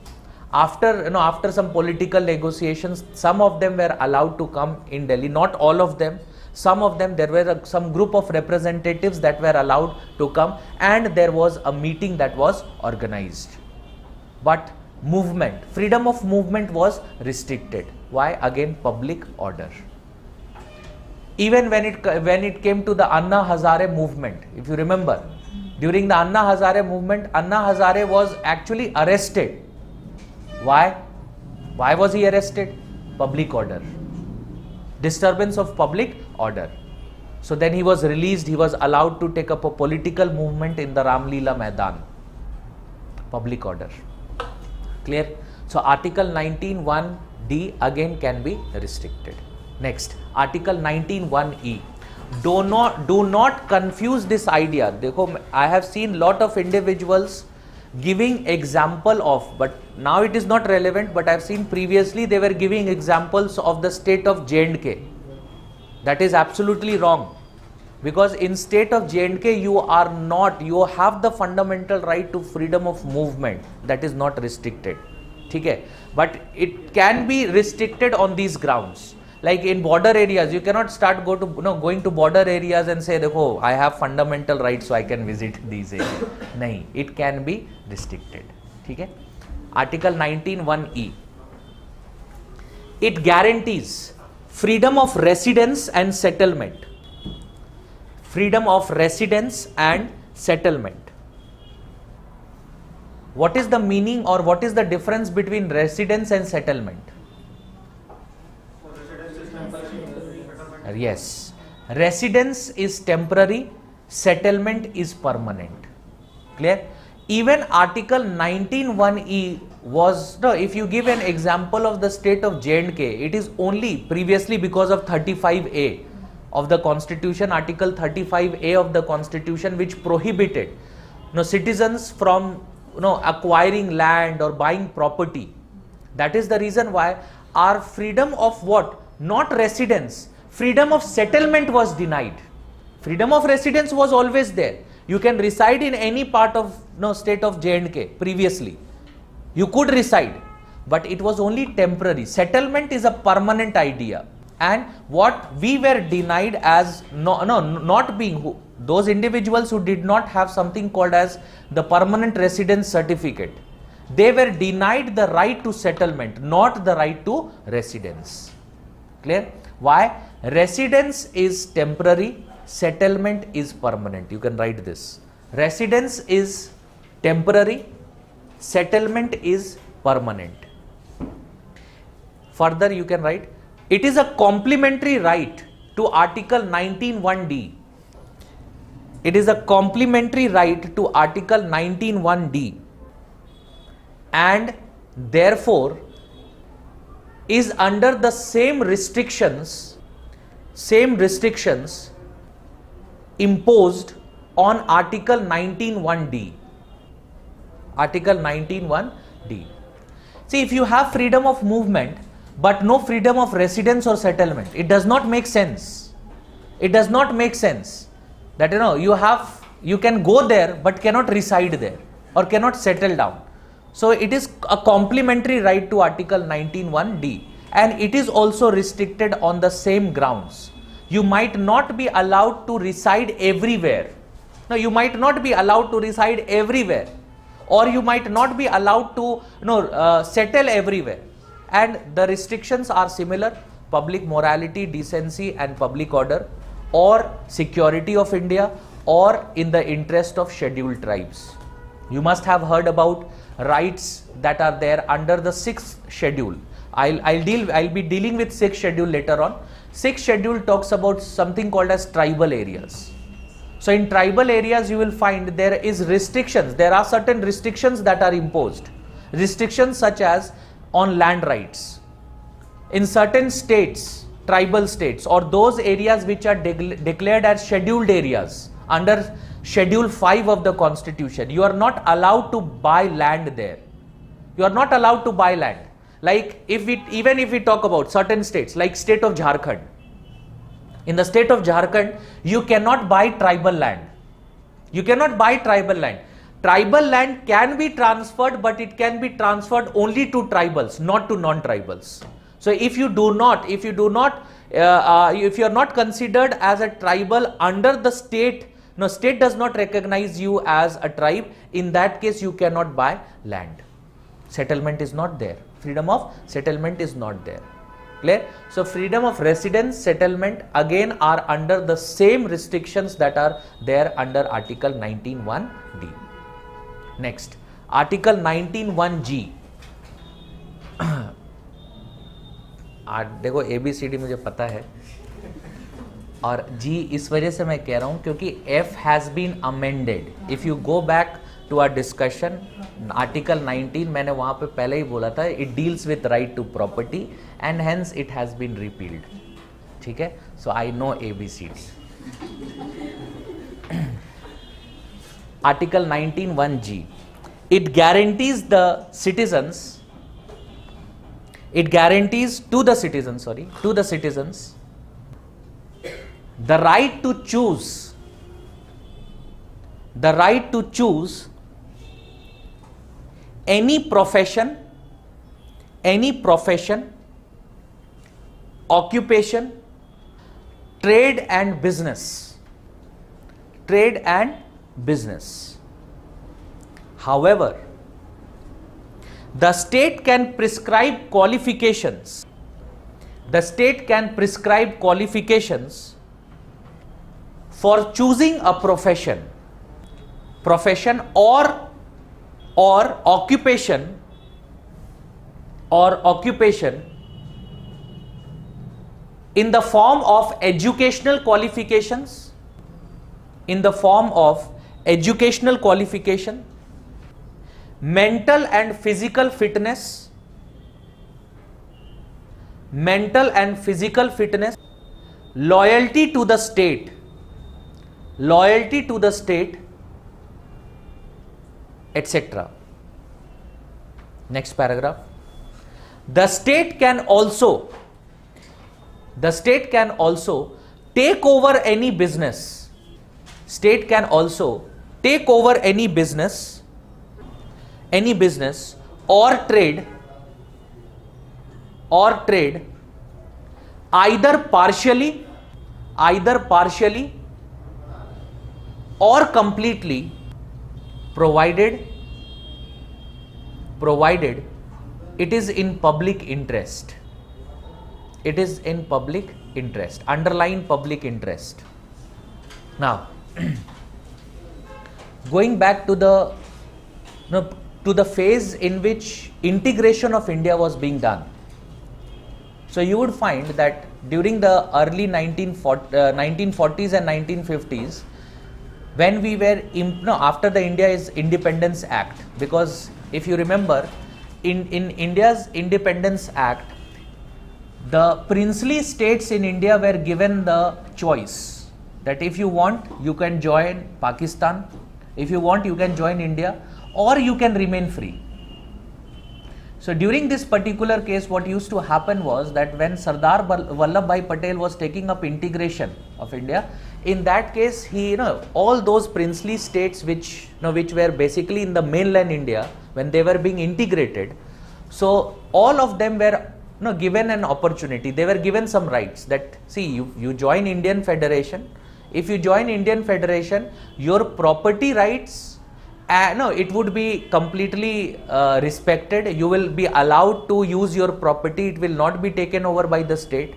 After some political negotiations, some of them were allowed to come in Delhi. Not all of them. Some of them, there were some group of representatives that were allowed to come, and there was a meeting that was organized. But movement, freedom of movement was restricted. Why? Again, public order. Even when it came to the Anna Hazare movement, if you remember, during the Anna Hazare movement, Anna Hazare was actually arrested. Why? Why was he arrested? Public order. Disturbance of public order. So then he was released. He was allowed to take up a political movement in the Ramlila Maidan. Public order. Clear? So Article 19(1)(d) again can be restricted. Next, Article 19(1)(e). Do not confuse this idea. Dekho, I have seen lot of individuals giving example of, but now it is not relevant, but I have seen previously they were giving examples of the state of J&K. That is absolutely wrong, because in state of J&K you have the fundamental right to freedom of movement. That is not restricted. Okay? But it can be restricted on these grounds. Like in border areas, you cannot start going to border areas and say, "Dekho, I have fundamental rights, so I can visit these areas." Nahi, it can be restricted. Okay? Article 19(1)(e). It guarantees freedom of residence and settlement. Freedom of residence and settlement. What is the meaning, or what is the difference between residence and settlement? Yes, residence is temporary, settlement is permanent. Clear? even Article 19(1)(e) was, no, if you give an example of the state of J&K, it is only previously because of 35A of the Constitution, Article 35A of the Constitution, which prohibited, citizens from, acquiring land or buying property. That is the reason why our freedom of what? Not residence, freedom of settlement was denied. Freedom of residence was always there. You can reside in any part of state of J&K previously. You could reside, but it was only temporary. Settlement is a permanent idea. And what we were denied as not being those individuals who did not have something called as the permanent residence certificate, they were denied the right to settlement, not the right to residence. Clear? Why? Residence is temporary, settlement is permanent. You can write this. Residence is temporary, settlement is permanent. Further, you can write, it is a complementary right to Article 19(1)(d). It is a complementary right to Article 19(1)(d), and therefore is under the same restrictions imposed on Article 19(1)(d). Article 19(1)(d). See, if you have freedom of movement but no freedom of residence or settlement, it does not make sense. It does not make sense that you can go there but cannot reside there or cannot settle down. So it is a complementary right to Article 19(1)(d), and it is also restricted on the same grounds. You might not be allowed to reside everywhere. No, you might not be allowed to reside everywhere, or you might not be allowed to settle everywhere. And the restrictions are similar: public morality, decency and public order, or security of India, or in the interest of scheduled tribes. You must have heard about rights that are there under the 6th schedule. I'll be dealing with 6th schedule later on. 6th schedule talks about something called as tribal areas. So in tribal areas, you will find there is restrictions. There are certain restrictions that are imposed. Restrictions such as on land rights. In certain states, tribal states, or those areas which are declared as scheduled areas under Schedule 5 of the Constitution, you are not allowed to buy land there. You are not allowed to buy land. Like even if we talk about certain states, like state of Jharkhand. In the state of Jharkhand, you cannot buy tribal land. You cannot buy tribal land. Tribal land can be transferred, but it can be transferred only to tribals, not to non-tribals. So if you are not considered as a tribal under the state, state does not recognize you as a tribe, in that case you cannot buy land. Settlement is not there. Freedom of settlement is not there. Clear? So freedom of residence, settlement again are under the same restrictions that are there under Article 19(1)(d). Next, Article 19(1)(g). देखो ABCD मुझे पता है, और G इस वजह से मैं कह रहा हूँ क्योंकि F has been amended. If you go back to our discussion, Article 19 मैंने वहाँ पे पहले ही बोला था, it deals with right to property and hence it has been repealed. ठीक है? So I know ABCD. Article 19(1)(g). It guarantees to the citizens the right to choose any profession, occupation, trade and business. However, the state can prescribe qualifications. For choosing a profession or occupation in the form of educational qualifications, mental and physical fitness, mental and physical fitness, loyalty to the state, loyalty to the state, etc. Next paragraph. The state can also take over any business. State can also take over any business or trade either partially or completely, provided it is in public interest. It is in public interest. Underline public interest. Now, going back to the phase in which integration of India was being done. So you would find that during the early 1940s and 1950s, when we were after the India's Independence Act, because if you remember, in India's Independence Act, the princely states in India were given the choice that if you want, you can join Pakistan, if you want, you can join India, or you can remain free. So during this particular case, what used to happen was that when Sardar Vallabhbhai Patel was taking up integration of India, in that case, he, all those princely states which were basically in the mainland India, when they were being integrated, so all of them were given an opportunity. They were given some rights that, see, you join Indian Federation. If you join Indian Federation, your property rights, it would be completely respected. You will be allowed to use your property. It will not be taken over by the state.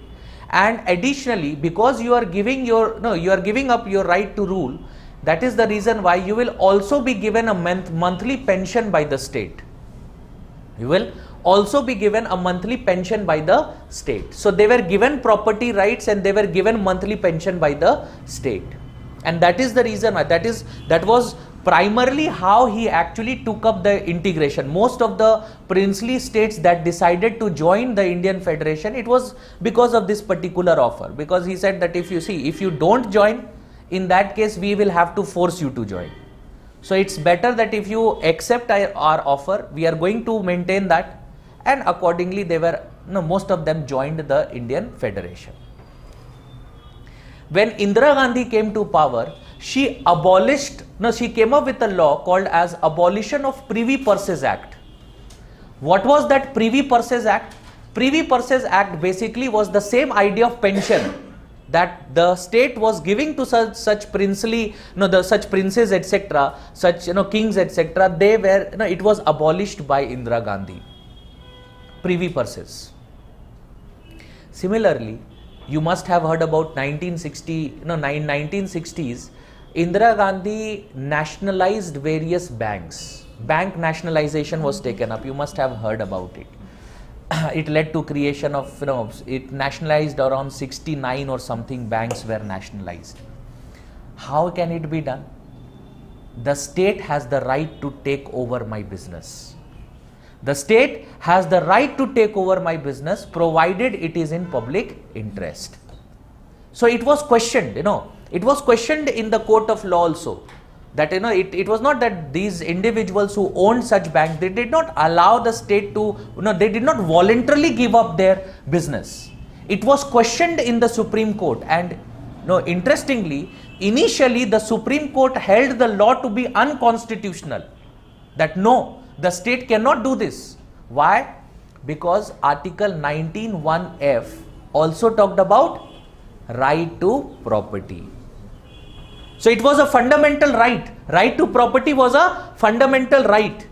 And additionally, because you are giving up your right to rule, that is the reason why you will also be given a monthly pension by the state. You will also be given a monthly pension by the state. So they were given property rights and they were given monthly pension by the state. And that is the reason why, that was primarily how he actually took up the integration. Most of the princely states that decided to join the Indian Federation, it was because of this particular offer, because he said that if you don't join, in that case we will have to force you to join. So it's better that if you accept our offer, we are going to maintain that, and accordingly they were, most of them joined the Indian Federation. When Indira Gandhi came to power, she came up with a law called as Abolition of Privy Purses Act. What was that Privy Purses Act? Privy Purses Act basically was the same idea of pension that the state was giving to such princely, such princes, etc., such kings, etc. They were, it was abolished by Indira Gandhi. Privy purses. Similarly, you must have heard about 1960s. Indira Gandhi nationalized various banks. Bank nationalization was taken up. You must have heard about it. It led to creation of, it nationalized around 69 or something banks were nationalized. How can it be done? The state has the right to take over my business. The state has the right to take over my business provided it is in public interest. So it was questioned, it was questioned in the court of law also. That it was not that these individuals who owned such banks, they did not allow the state to, they did not voluntarily give up their business. It was questioned in the Supreme Court, and interestingly, initially the Supreme Court held the law to be unconstitutional. That no, the state cannot do this. Why? Because Article 19(1)(f) also talked about right to property. So it was a fundamental right. Right to property was a fundamental right.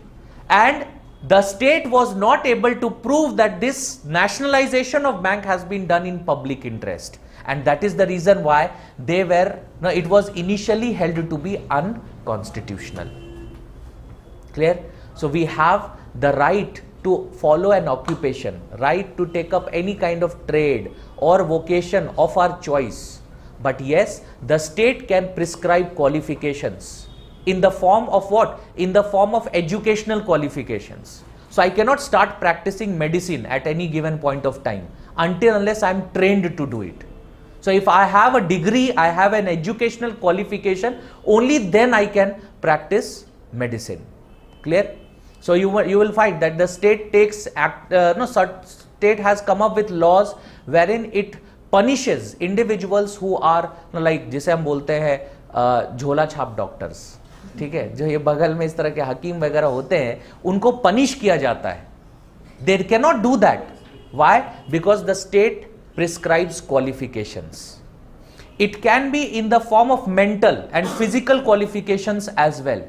And the state was not able to prove that this nationalization of bank has been done in public interest. And that is the reason why it was initially held to be unconstitutional. Clear? So we have the right to follow an occupation, right to take up any kind of trade or vocation of our choice. But yes, the state can prescribe qualifications. In the form of what? In the form of educational qualifications. So I cannot start practicing medicine at any given point of time until unless I am trained to do it. So if I have a degree, I have an educational qualification, only then I can practice medicine. Clear? So you will find that the state state has come up with laws wherein it punishes individuals who are like जिसे हम बोलते हैं झोला छाप doctors, ठीक है, जो ये बगल में इस तरह के हकीम वगैरह होते हैं उनको पनिश किया जाता है. They cannot do that. Why? Because the state prescribes qualifications. It can be in the form of mental and physical qualifications as well.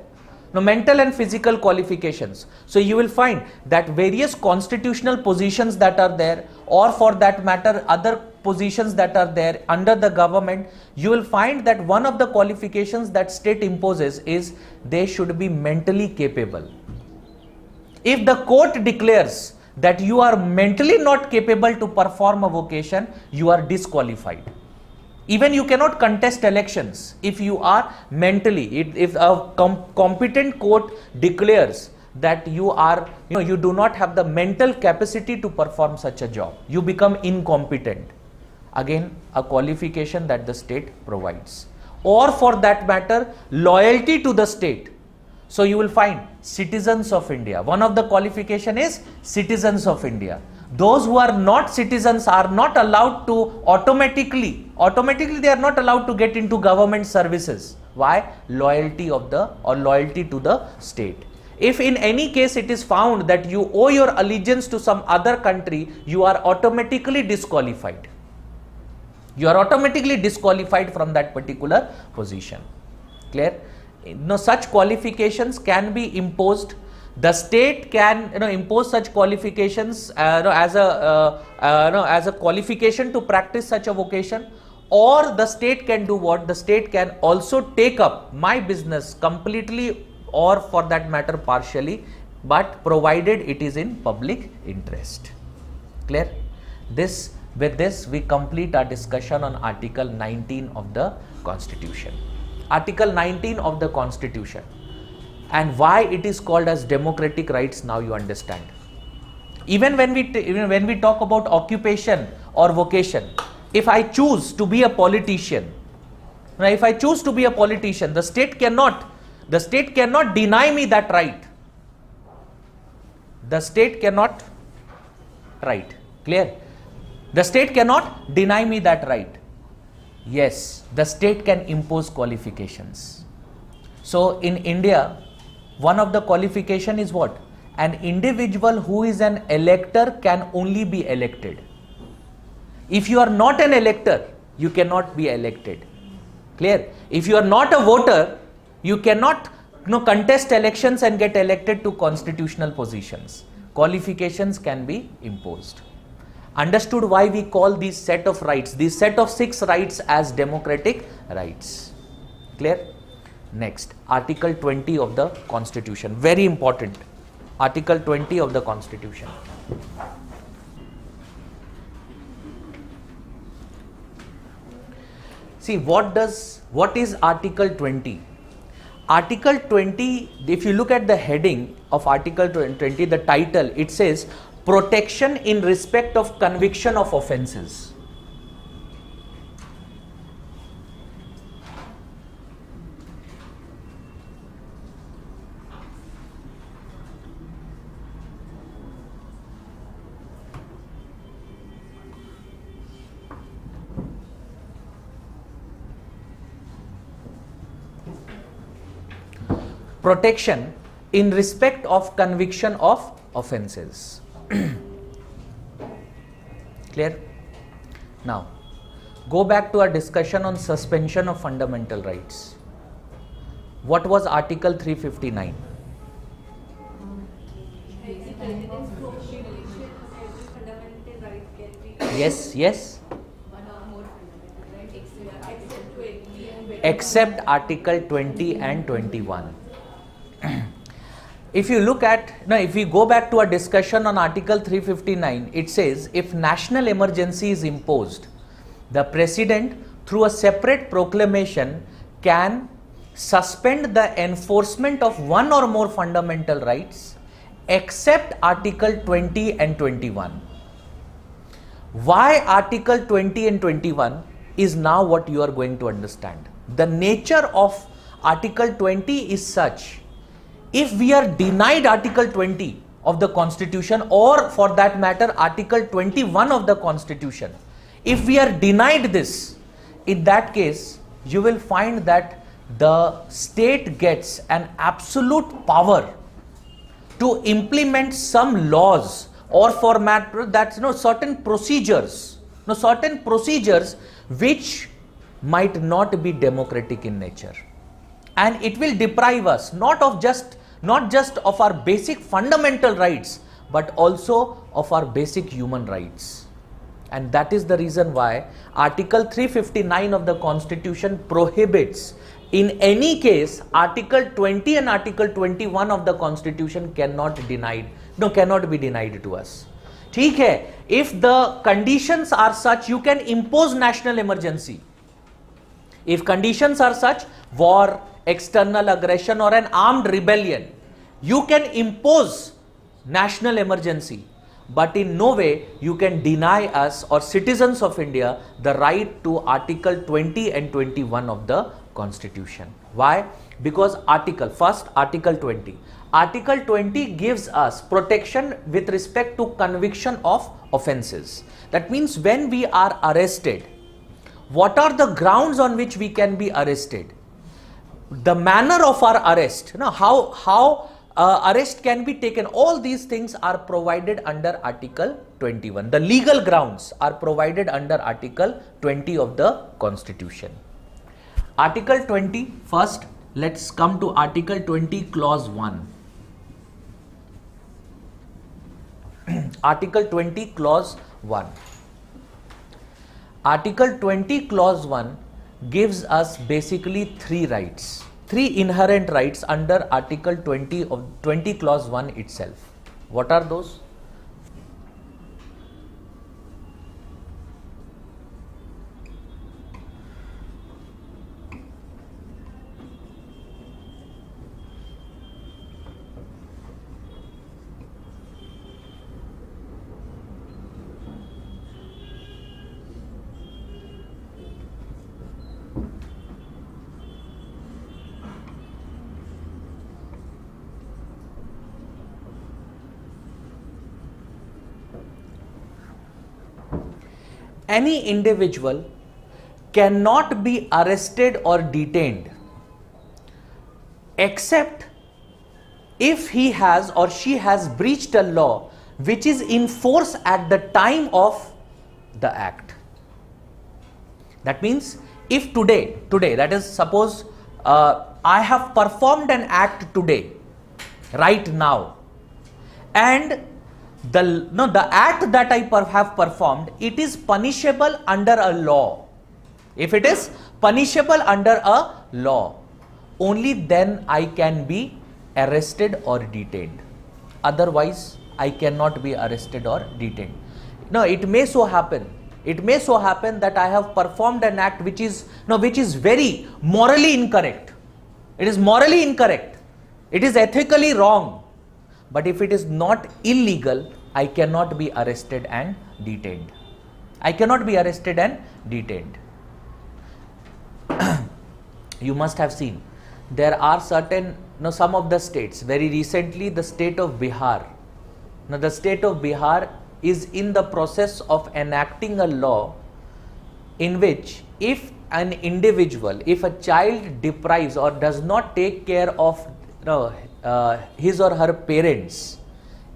Now, mental and physical qualifications. So you will find that various constitutional positions that are there, or for that matter other positions that are there under the government, you will find that one of the qualifications that state imposes is they should be mentally capable. If the court declares that you are mentally not capable to perform a vocation, you are disqualified. Even you cannot contest elections if you are mentally, if a competent court declares that you are, you do not have the mental capacity to perform such a job, you become incompetent. Again, a qualification that the state provides, or for that matter, loyalty to the state. So you will find citizens of India. One of the qualification is citizens of India. Those who are not citizens are not allowed to automatically they are not allowed to get into government services. Why? Loyalty to the state. If in any case it is found that you owe your allegiance to some other country, you are automatically disqualified. You are automatically disqualified from that particular position. Clear? No, such qualifications can be imposed. The state can impose such qualifications as a qualification to practice such a vocation, or the state can do what? The state can also take up my business completely or for that matter partially, but provided it is in public interest. Clear? With this we complete our discussion on Article 19 of the Constitution. Article 19 of the Constitution, and why it is called as democratic rights, now you understand. Even when we talk about occupation or vocation, if I choose to be a politician, the state cannot deny me that right. The state cannot, right? Clear? The state cannot deny me that right. Yes, the state can impose qualifications. So in India, one of the qualification is what? An individual who is an elector can only be elected. If you are not an elector, you cannot be elected. Clear? If you are not a voter, you cannot contest elections and get elected to constitutional positions. Qualifications can be imposed. Understood why we call these set of rights, these set of 6 rights as democratic rights. Clear? Next, Article 20 of the Constitution. Very important. Article 20 of the Constitution. See, what is Article 20? Article 20, if you look at the heading of Article 20, the title, it says protection in respect of conviction of offences. Protection in respect of conviction of offences. Clear? Now, go back to our discussion on suspension of fundamental rights. What was Article 359? Yes. Except Article 20 and 21. If you look at, if we go back to our discussion on Article 359, it says if national emergency is imposed, the President through a separate proclamation can suspend the enforcement of one or more fundamental rights except Article 20 and 21. Why Article 20 and 21 is now what you are going to understand. The nature of Article 20 is such, if we are denied Article 20 of the Constitution, or for that matter Article 21 of the Constitution, if we are denied this, in that case you will find that the state gets an absolute power to implement some laws, or for matter that certain procedures which might not be democratic in nature, and it will deprive us not just of our basic fundamental rights but also of our basic human rights. And that is the reason why Article 359 of the Constitution prohibits, in any case, Article 20 and Article 21 of the Constitution cannot be denied to us. ठीक है, if the conditions are such, you can impose national emergency. If conditions are such, war, external aggression or an armed rebellion, you can impose national emergency, but in no way you can deny us or citizens of India the right to Article 20 and 21 of the Constitution. Why? Because Article 20. Article 20 gives us protection with respect to conviction of offences. That means when we are arrested, what are the grounds on which we can be arrested? The manner of our arrest, how arrest can be taken, all these things are provided under Article 21. The legal grounds are provided under Article 20 of the Constitution. Article 20, first let's come to Article 20 Clause 1. Article 20 Clause 1. Article 20 Clause 1 gives us basically three inherent rights under Article 20 of 20 Clause 1 itself. What are those? Any individual cannot be arrested or detained except if he has or she has breached a law which is in force at the time of the act. That means if today, that is, suppose I have performed an act today, right now, and the act that I have performed, it is punishable under a law. If it is punishable under a law, only then I can be arrested or detained. Otherwise, I cannot be arrested or detained. Now, it may so happen that I have performed an act which is very morally incorrect. It is morally incorrect. It is ethically wrong. But if it is not illegal, I cannot be arrested and detained. I cannot be arrested and detained. You must have seen, there are certain, some of the states, very recently the state of Bihar. Now the state of Bihar is in the process of enacting a law in which if an individual, if a child deprives or does not take care of his or her parents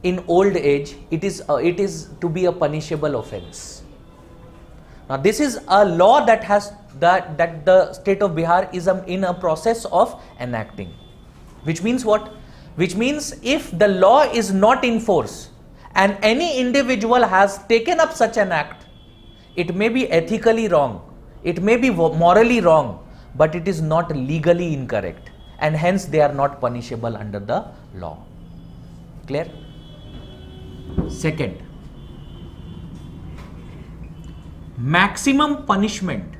in old age, it is to be a punishable offence. Now this is a law that the state of Bihar is in a process of enacting. Which means what? Which means if the law is not in force and any individual has taken up such an act, it may be ethically wrong, it may be morally wrong, but it is not legally incorrect, and hence they are not punishable under the law. Clear? Second, maximum punishment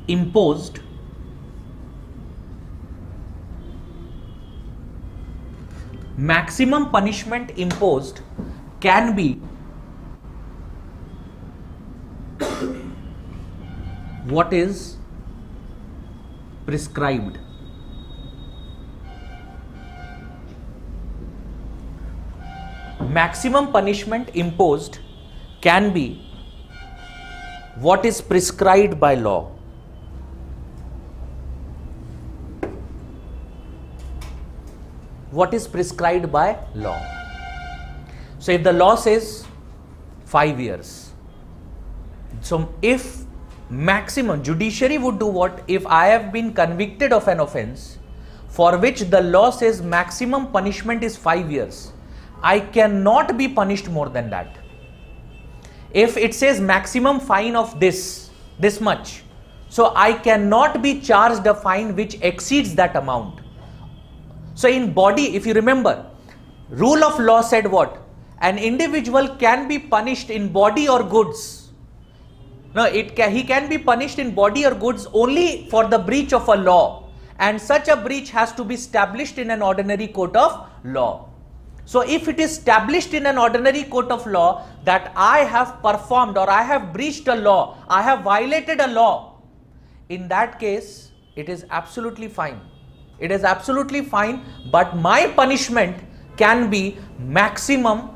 imposed maximum punishment imposed can be what is prescribed. Maximum punishment imposed can be what is prescribed by law. What is prescribed by law. So if the law says 5 years, so if maximum, judiciary would do what? If I have been convicted of an offence for which the law says maximum punishment is 5 years, I cannot be punished more than that. If it says maximum fine of this much, so I cannot be charged a fine which exceeds that amount. So in body, if you remember, rule of law said what? An individual can be punished in body or goods. No, he can be punished in body or goods only for the breach of a law, and such a breach has to be established in an ordinary court of law. So if it is established in an ordinary court of law that I have performed or I have breached a law, I have violated a law, in that case it is absolutely fine. It is absolutely fine, but my punishment can be maximum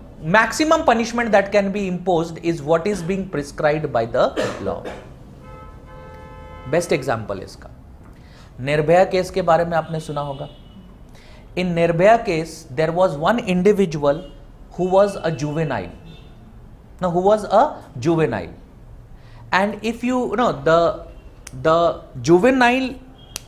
punishment that can be imposed is what is being prescribed by the law. Best example इसका Nirbhaya case के बारे में आपने सुना होगा. In Nirbhaya case, there was one individual who was a juvenile. Now, who was a juvenile, and if you know the Juvenile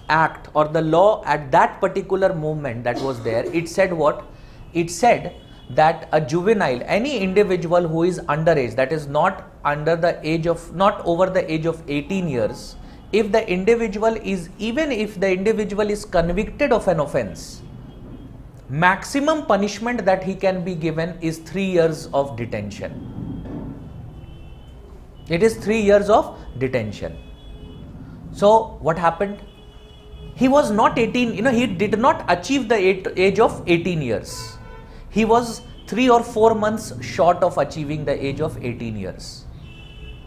Act or the law at that particular moment that was there, it said what? It said that a juvenile, any individual who is underage, that is not under the age of, not over the age of 18 years, if the individual is, even if the individual is convicted of an offence, maximum punishment that he can be given is 3 years of detention. It is 3 years of detention. So what happened? He was not 18, he did not achieve the age of 18 years. He was 3 or 4 months short of achieving the age of 18 years.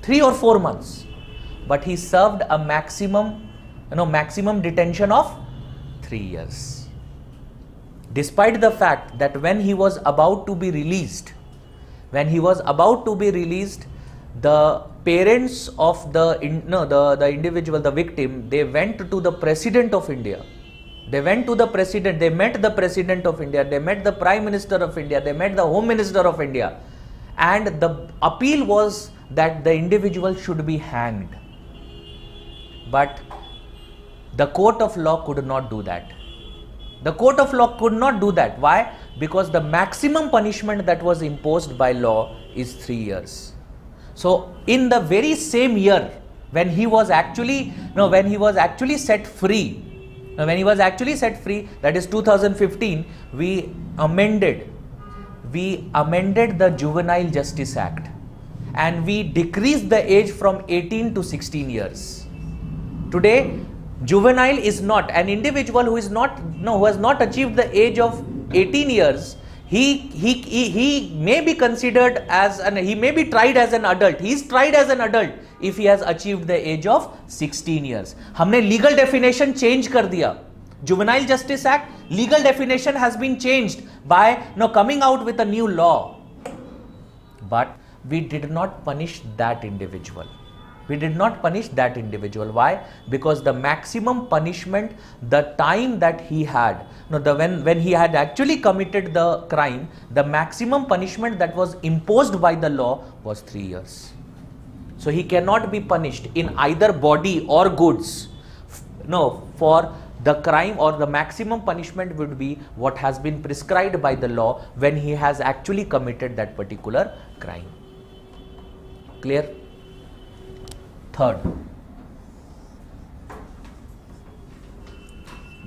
3 or 4 months. But he served a maximum detention of 3 years. Despite the fact that when he was about to be released, the parents of the individual, the victim, they went to the President of India. They went to the President, they met the President of India, they met the Prime Minister of India, they met the Home Minister of India, and the appeal was that the individual should be hanged. But the court of law could not do that. The court of law could not do that. Why? Because the maximum punishment that was imposed by law is 3 years. So in the very same year when he was actually set free, that is 2015, we amended the Juvenile Justice Act and we decreased the age from 18 to 16 years. Today, juvenile is not an individual who has not achieved the age of 18 years. He may be considered as he may be tried as an adult. He is tried as an adult if he has achieved the age of 16 years. हमने legal definition change कर दिया. Juvenile Justice Act legal definition has been changed by coming out with a new law. But we did not punish that individual. Why? Because the maximum punishment, the time that he had, when he had actually committed the crime, the maximum punishment that was imposed by the law was 3 years. So he cannot be punished in either body or goods. For the crime, or the maximum punishment would be what has been prescribed by the law when he has actually committed that particular crime. Clear? Third,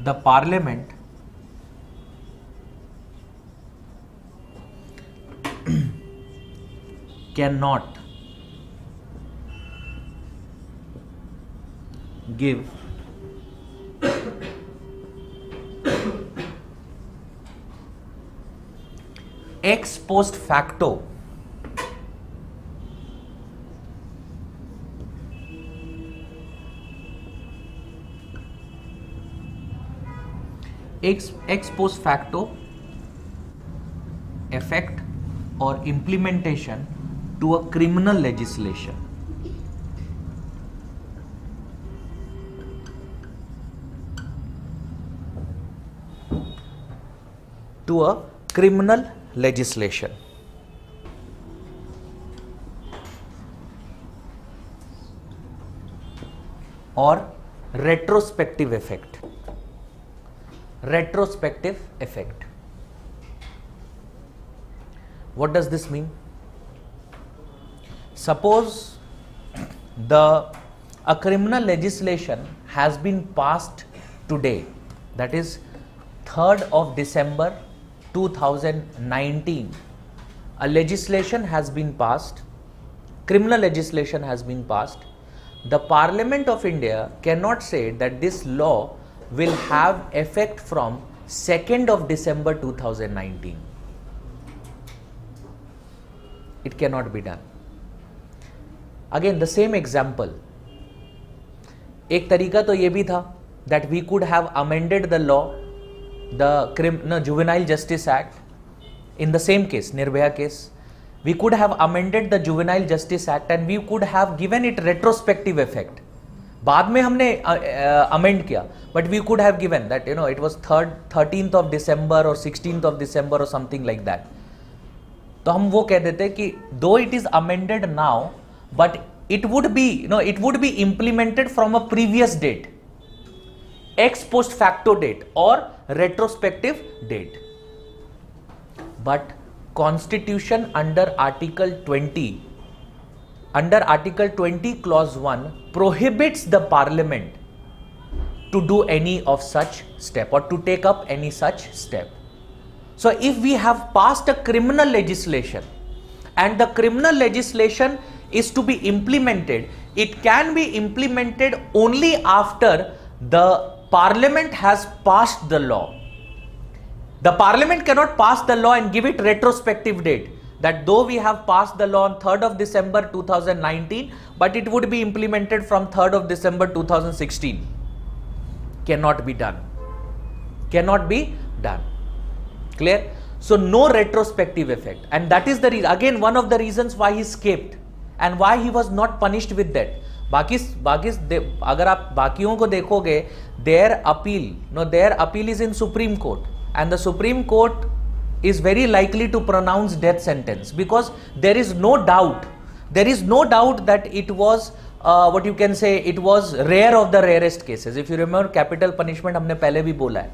the Parliament cannot give ex post facto ex post facto effect or implementation to a criminal legislation. To a criminal legislation. Or retrospective effect. Retrospective effect. What does this mean? Suppose a criminal legislation has been passed today, that is 3rd of December 2019. A legislation has been passed, criminal legislation has been passed. The Parliament of India cannot say that this law will have effect from 2nd of December 2019. It cannot be done. Again, the same example. एक तरीका तो ये भी था that we could have amended the law, the Juvenile Justice Act, in the same case, Nirbhaya case. We could have amended the Juvenile Justice Act and we could have given it retrospective effect. बाद में हमने amend किया, but we could have given that, it was 13th of December or 16th of December or something like that. तो हम वो कह देते कि though it is amended now, but it would be, it would be implemented from a previous date, ex post facto date or retrospective date. But Constitution under Article 20, clause 1 prohibits the Parliament to do any of such step or to take up any such step. So if we have passed a criminal legislation and the criminal legislation is to be implemented, it can be implemented only after the Parliament has passed the law. The Parliament cannot pass the law and give it retrospective date, that though we have passed the law on 3rd of December 2019, but it would be implemented from 3rd of December 2016. Cannot be done. Cannot be done. Clear? So no retrospective effect, and that is the reason, again, one of the reasons why he escaped and why he was not punished with that. बाकी अगर आप बाकियों को देखोगे, their appeal is in Supreme Court, and the Supreme Court is very likely to pronounce death sentence, because there is no doubt that it was what you can say, it was rare of the rarest cases. If you remember, capital punishment हमने पहले भी बोला है,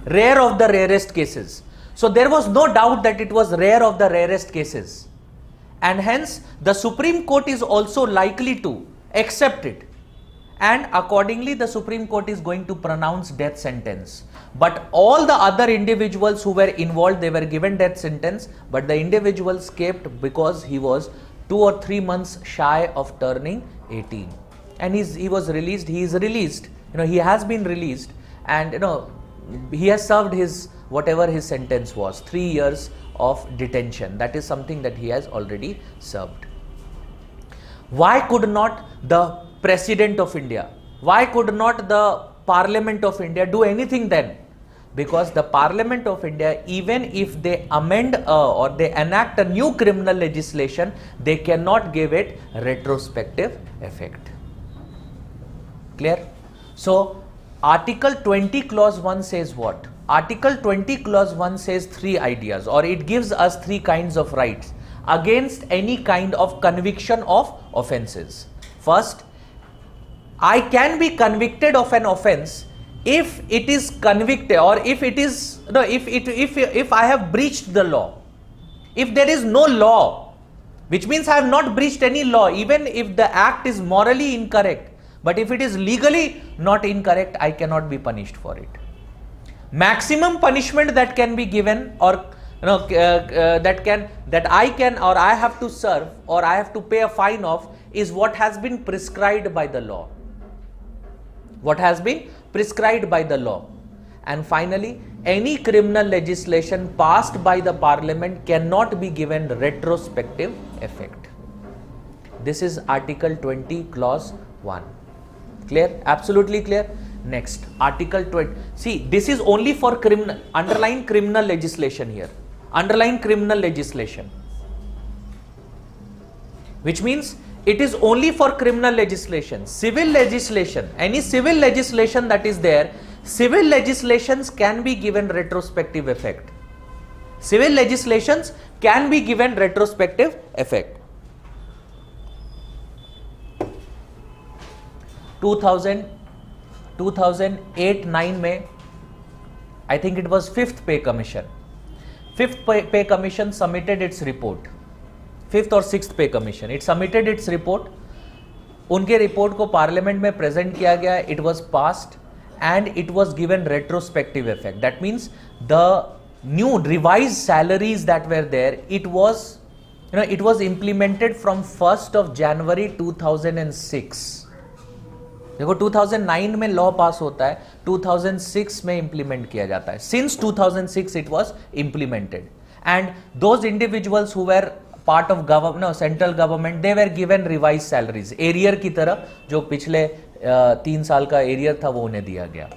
rare of the rarest cases. So there was no doubt that it was rare of the rarest cases, and hence the Supreme Court is also likely to accept it, and accordingly the Supreme Court is going to pronounce death sentence. But all the other individuals who were involved, they were given death sentence, but the individual escaped because he was 2 or 3 months shy of turning 18, and he was released. He is released, he has been released, and he has served his whatever his sentence was, 3 years of detention. That is something that he has already served. Why could not the President of India, why could not the Parliament of India do anything then? Because the Parliament of India, even if they amend or they enact a new criminal legislation, they cannot give it retrospective effect. Clear? So Article 20 clause 1 says what? Article 20 clause 1 says 3 ideas, or it gives us 3 kinds of rights against any kind of conviction of offences. First, I can be convicted of an offence if it is convicted, or if it is if I have breached the law. If there is no law, which means I have not breached any law, even if the act is morally incorrect, but if it is legally not incorrect, I cannot be punished for it. Maximum punishment that can be given, or that I can or I have to serve or I have to pay a fine of, is what has been prescribed by the law. what has been prescribed by the law. And finally, any criminal legislation passed by the parliament cannot be given retrospective effect. This is Article 20, Clause 1. Clear? Absolutely clear? Next, Article 20. See, this is only for criminal, underline criminal legislation here. Underline criminal legislation. Which means it is only for criminal legislation. Civil legislation, any civil legislation that is there, civil legislations can be given retrospective effect. Civil legislations can be given retrospective effect. 2008-9 में, I think it was 5th Pay Commission. 5th Pay Commission submitted its report. 5th और 6th Pay Commission. It submitted its report. उनके report को parliament में present किया गया. It was passed and it was given retrospective effect. That means the new revised salaries that were there, it was implemented from 1st of January 2006. देखो 2009 में law पास होता है, 2006 में इंप्लीमेंट किया जाता है. Since 2006 it was implemented, and those individuals who were part of central government, they were given revised salaries. Arrear की तरह जो पिछले 3 साल का एरियर था वो उन्हें दिया गया.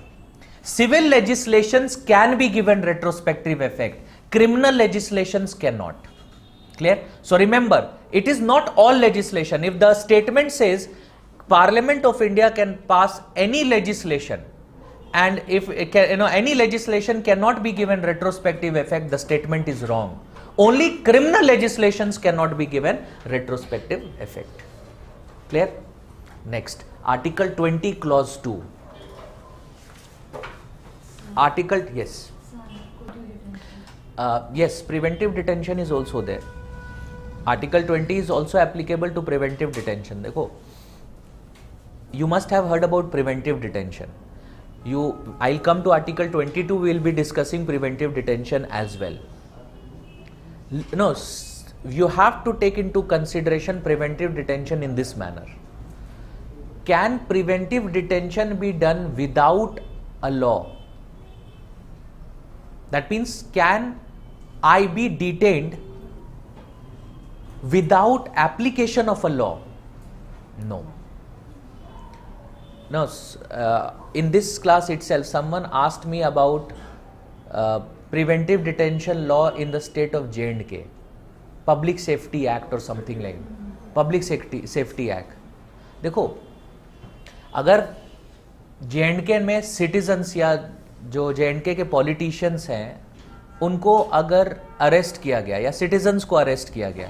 Civil legislations can be given retrospective effect. Criminal legislations cannot. Clear? So remember, it is not all legislation. If the statement says Parliament of India can pass any legislation, and if any legislation cannot be given retrospective effect, the statement is wrong. Only criminal legislations cannot be given retrospective effect. Clear? Next, Article 20, Clause 2. Article, yes. Yes, preventive detention is also there. Article 20 is also applicable to preventive detention. देखो, you must have heard about preventive detention. I'll come to Article 22, we will be discussing preventive detention as well. No, you have to take into consideration preventive detention in this manner. Can preventive detention be done without a law? That means, can I be detained without application of a law? No. No, in this class itself, someone asked me about preventive detention law in the state of J&K, Public Safety Act or something like that. Public Safety Act. देखो, अगर J&K में citizens या जो J&K के politicians हैं, उनको अगर arrest किया गया या citizens को arrest किया गया,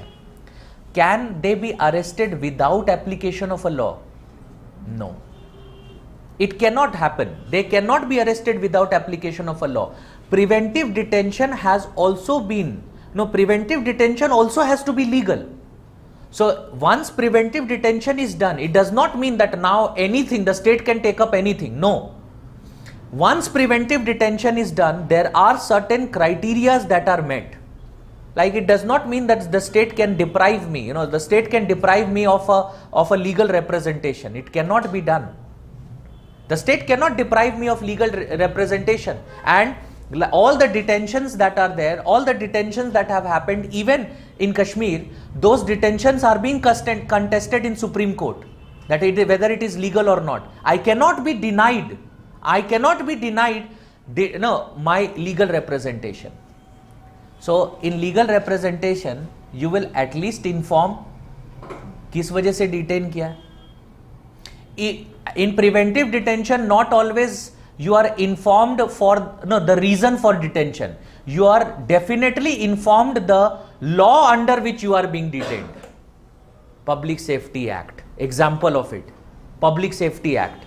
can they be arrested without application of a law? No. It cannot happen. They cannot be arrested without application of a law. Preventive detention has also been, preventive detention also has to be legal. So once preventive detention is done, it does not mean that now anything, the state can take up anything. No. Once preventive detention is done, there are certain criterias that are met. Like, it does not mean that the state can deprive me, the state can deprive me of a legal representation. It cannot be done. The state cannot deprive me of legal representation, and all the detentions that are there, all the detentions that have happened even in Kashmir, those detentions are being contested in Supreme Court, that whether it is legal or not. I cannot be denied my legal representation. So in legal representation, you will at least inform किस वजह से detain किया. In preventive detention, not always you are informed for the reason for detention. You are definitely informed the law under which you are being detained. Public Safety Act, example of it, Public Safety Act.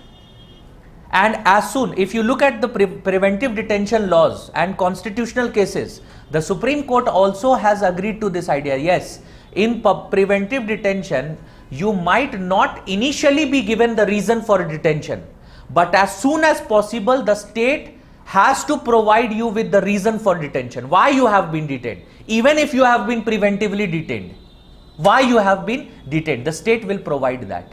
And as soon, if you look at the preventive detention laws and constitutional cases, the Supreme Court also has agreed to this idea. Yes, in preventive detention, you might not initially be given the reason for detention, but as soon as possible, the state has to provide you with the reason for detention. Why you have been detained? Even if you have been preventively detained, why you have been detained, the state will provide that.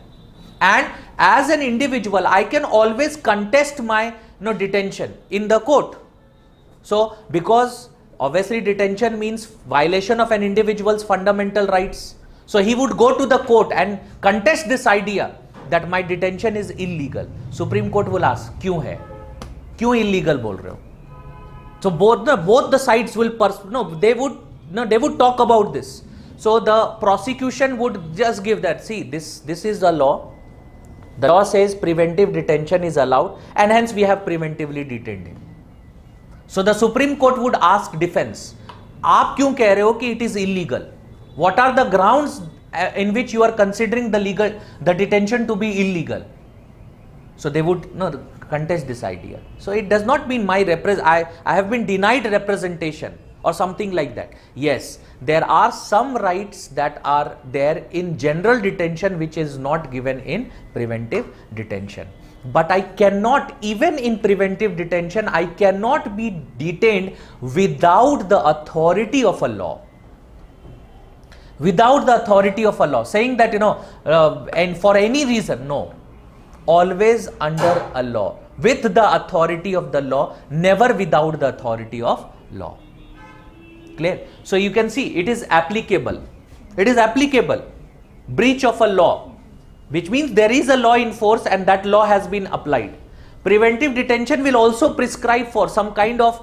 and as an individual I can always contest my detention in the court. So because obviously detention means violation of an individual's fundamental rights, so he would go to the court and contest this idea that my detention is illegal. Supreme Court will ask, क्यों है, क्यों illegal बोल रहे हो? So both the sides will they would talk about this. So the prosecution would just give that, see, this is the law. The law says preventive detention is allowed, and hence we have preventively detained him. So the Supreme Court would ask defense, आप क्यों कह रहे हो कि it is illegal? What are the grounds in which you are considering the detention to be illegal? So they would contest this idea. So it does not mean I have been denied representation or something like that. Yes, there are some rights that are there in general detention which is not given in preventive detention. But I cannot, even in preventive detention, I cannot be detained without the authority of a law. Without the authority of a law, saying that, and for any reason, no. Always under a law, with the authority of the law, never without the authority of law. Clear? So you can see it is applicable. It is applicable. Breach of a law, which means there is a law in force and that law has been applied. Preventive detention will also prescribe for some kind of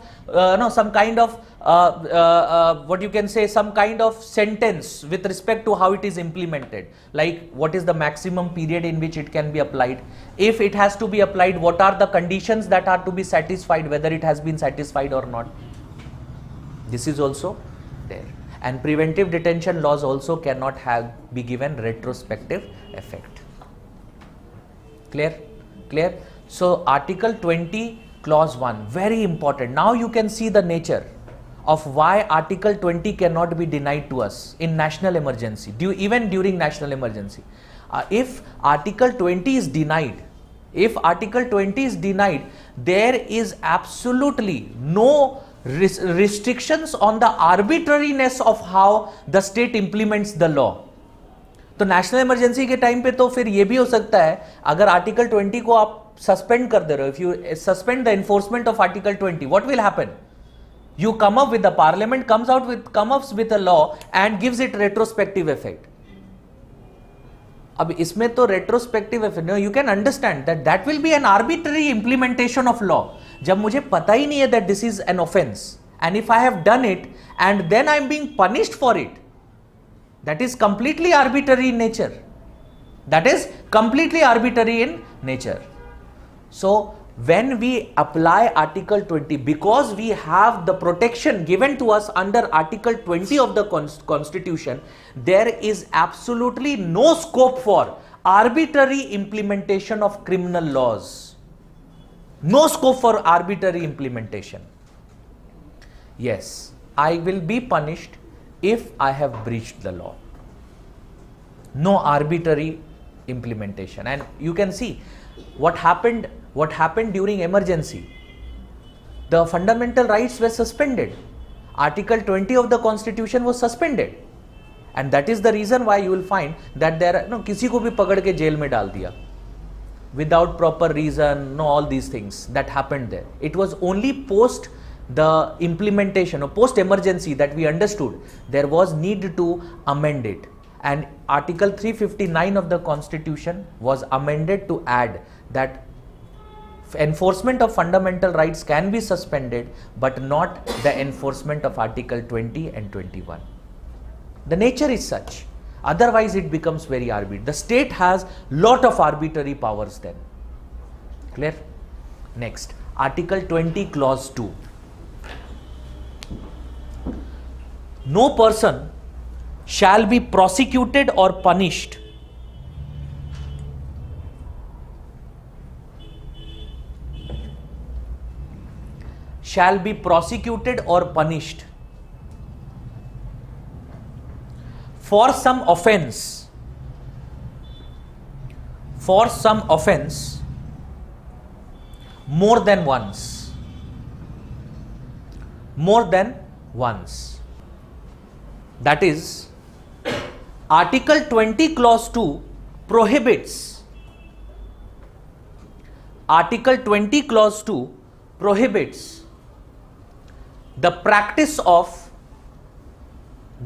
what you can say, some kind of sentence with respect to how it is implemented, like what is the maximum period in which it can be applied. If it has to be applied, what are the conditions that are to be satisfied, whether it has been satisfied or not. This is also there. And preventive detention laws also cannot be given retrospective effect. Clear? Clear? So Article 20 Clause 1, very important. Now you can see the nature of why Article 20 cannot be denied to us in national emergency, even during national emergency. If Article 20 is denied, there is absolutely no restrictions on the arbitrariness of how the state implements the law. तो national emergency के time पे तो फिर ये भी हो सकता है, अगर आर्टिकल 20 को आप सस्पेंड कर दे रहे हो, if you suspend the enforcement of article 20, what will happen? You come up with, the parliament comes up with a law and gives it retrospective effect. अब इसमें तो retrospective effect, you can understand that will be an arbitrary implementation of law. जब मुझे पता ही नहीं है that this is an offence, and if I have done it and then I am being punished for it, that is completely arbitrary in nature. That is completely arbitrary in nature. So when we apply Article 20, because we have the protection given to us under Article 20 of the Constitution, there is absolutely no scope for arbitrary implementation of criminal laws. No scope for arbitrary implementation. Yes, I will be punished if I have breached the law. No arbitrary implementation. And you can see what happened during emergency. The fundamental rights were suspended. Article 20 of the Constitution was suspended, and that is the reason why you will find that there किसी को भी पकड़ के jail में डाल दिया without proper reason, all these things that happened there. It was only post the implementation or post emergency that we understood there was need to amend it, and Article 359 of the Constitution was amended to add that enforcement of fundamental rights can be suspended, but not the enforcement of Article 20 and 21. The nature is such. Otherwise, it becomes very arbitrary. The state has lot of arbitrary powers then. Clear? Next, Article 20, Clause 2. No person shall be prosecuted or punished for some offence more than once. That is, Article 20 Clause 2 prohibits Article 20 clause 2 prohibits the practice of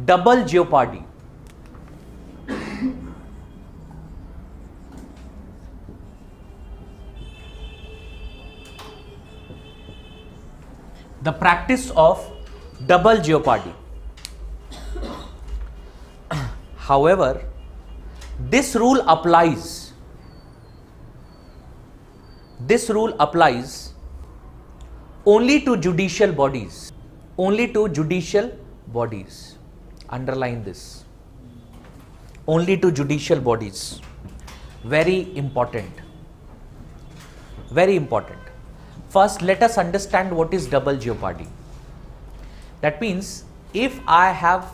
double jeopardy. The practice of double jeopardy. However, this rule applies only to judicial bodies. Only to judicial bodies. Underline this. Only to judicial bodies. Very important. Very important. First, let us understand what is double jeopardy. That means if I have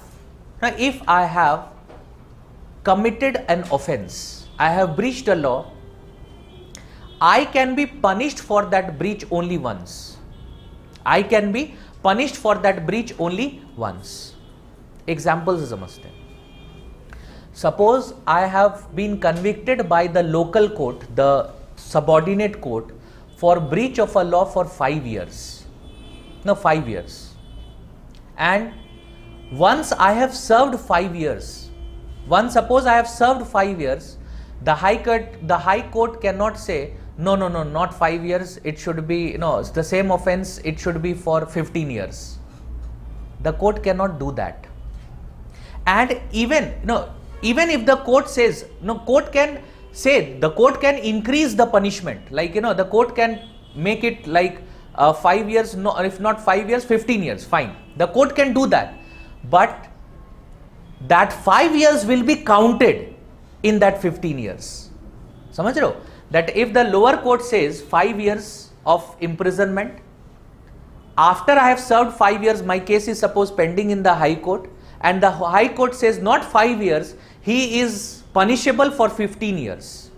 committed an offence, I have breached a law, I can be punished for that breach only once. I can be punished for that breach only once. Examples समझते हैं. Suppose I have been convicted by the local court, the subordinate court, for breach of a law for 5 years. No, 5 years. And once I have served 5 years, suppose I have served 5 years, the high court cannot say, no, not 5 years, it should be, it's the same offence, it should be for 15 years. The court cannot do that. And even if the court says, court can increase the punishment, like, the court can make it like 5 years, no, if not 5 years, 15 years, fine. The court can do that. But that 5 years will be counted in that 15 years. समझ रहे हो? That if the lower court says 5 years of imprisonment, after I have served 5 years, my case is suppose pending in the high court, and the high court says not 5 years, he is punishable for 15 years.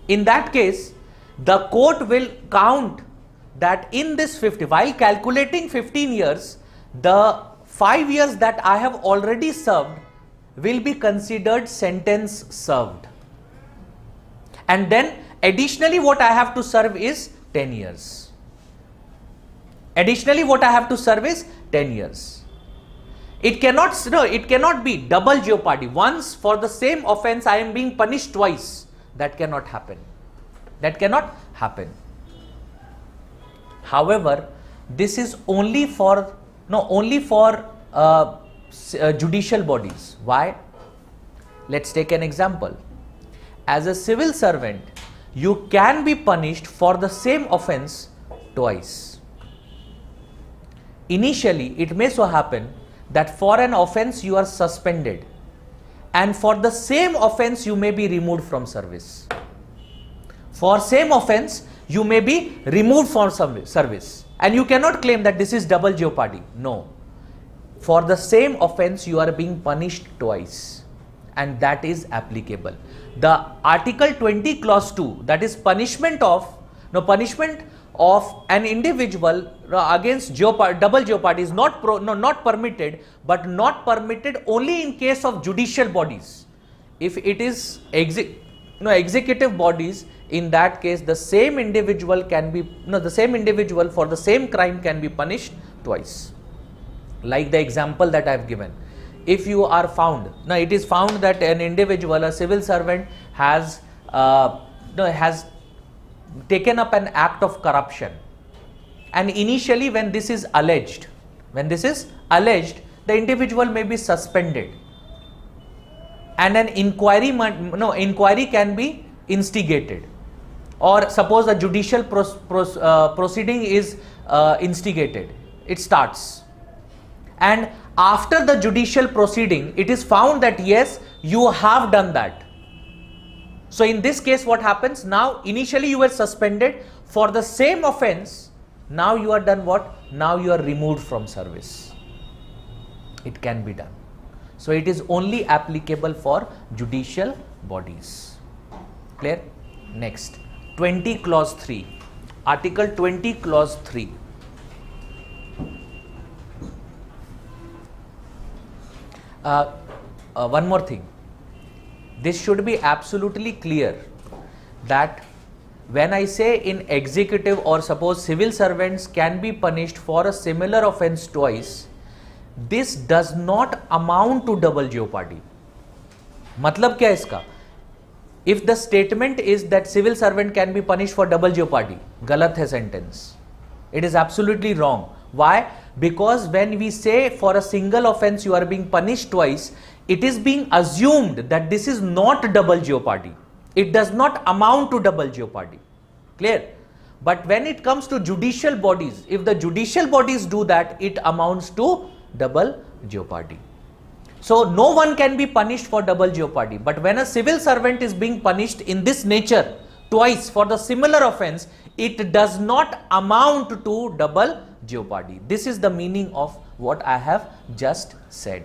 In that case, the court will count that in this 50, while calculating 15 years, the 5 years that I have already served will be considered sentence served. And then additionally what I have to serve is 10 years. Additionally what I have to serve is 10 years. It cannot be double jeopardy. Once for the same offence I am being punished twice. That cannot happen. That cannot happen. However, this is only for judicial bodies. Why? Let's take an example. As a civil servant, you can be punished for the same offence twice. Initially, it may so happen that for an offence you are suspended, and for the same offence you may be removed from service. For same offence you may be removed from service, and you cannot claim that this is double jeopardy. No. For the same offence you are being punished twice, and that is applicable. The Article 20 clause 2, that is punishment of an individual against double jeopardy is not permitted, but not permitted only in case of judicial bodies. If it is executive bodies, in that case the same individual can be the same individual for the same crime can be punished twice. Like the example that I have given. If you are found, it is found that an individual, a civil servant, has taken up an act of corruption, and initially when this is alleged, the individual may be suspended, and an inquiry can be instigated, or suppose a judicial proceeding is instigated, it starts, and after the judicial proceeding it is found that yes, you have done that. So in this case what happens? Now initially you were suspended for the same offence, now you are done what? Now you are removed from service. It can be done. So it is only applicable for judicial bodies. Clear? Next, 20 clause 3. Article 20 clause 3. One more thing. This should be absolutely clear that when I say in executive or suppose civil servants can be punished for a similar offence twice, this does not amount to double jeopardy. मतलब क्या है इसका? If the statement is that civil servant can be punished for double jeopardy, गलत है sentence. It is absolutely wrong. Why? Because when we say for a single offence you are being punished twice, it is being assumed that this is not double jeopardy. It does not amount to double jeopardy. Clear? But when it comes to judicial bodies, if the judicial bodies do that, it amounts to double jeopardy. So no one can be punished for double jeopardy. But when a civil servant is being punished in this nature twice for the similar offence, it does not amount to double jeopardy. This is the meaning of what I have just said.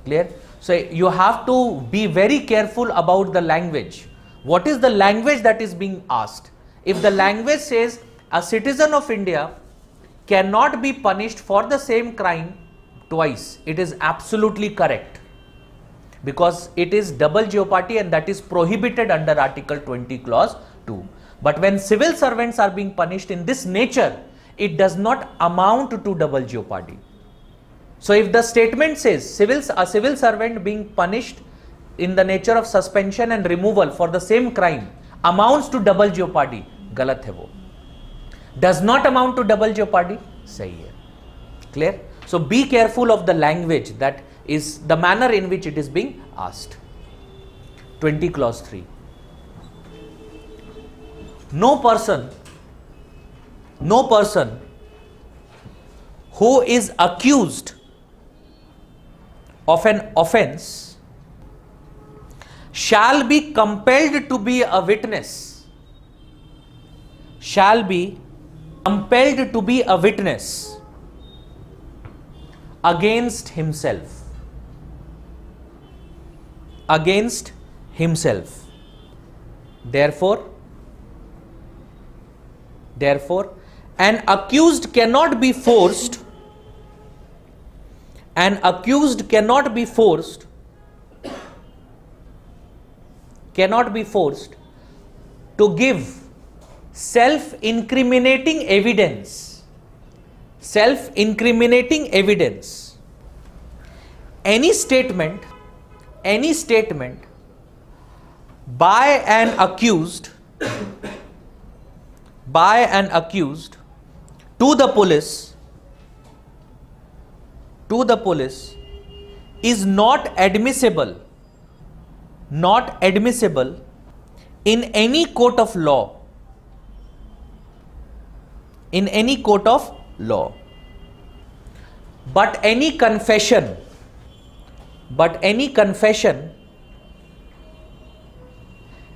Clear? So you have to be very careful about the language. What is the language that is being asked? If the language says a citizen of India cannot be punished for the same crime twice, it is absolutely correct, because it is double jeopardy and that is prohibited under Article 20 Clause 2. But when civil servants are being punished in this nature, it does not amount to double jeopardy. So if the statement says a civil servant being punished in the nature of suspension and removal for the same crime amounts to double jeopardy, गलत है वो. Does not amount to double jeopardy, सही है. Clear? So be careful of the language, that is the manner in which it is being asked. 20 Clause 3. No person who is accused of an offence shall be compelled to be a witness, against himself. Therefore, an accused cannot be forced to give self-incriminating evidence. Any statement by an accused to the police is not admissible in any court of law. But any confession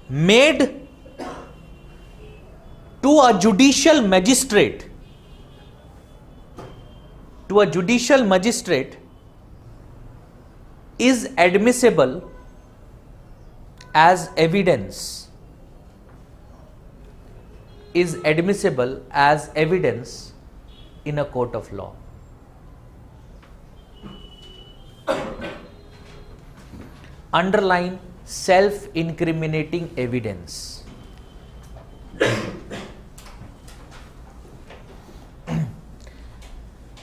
made to a judicial magistrate is admissible as evidence in a court of law. Underline self-incriminating evidence.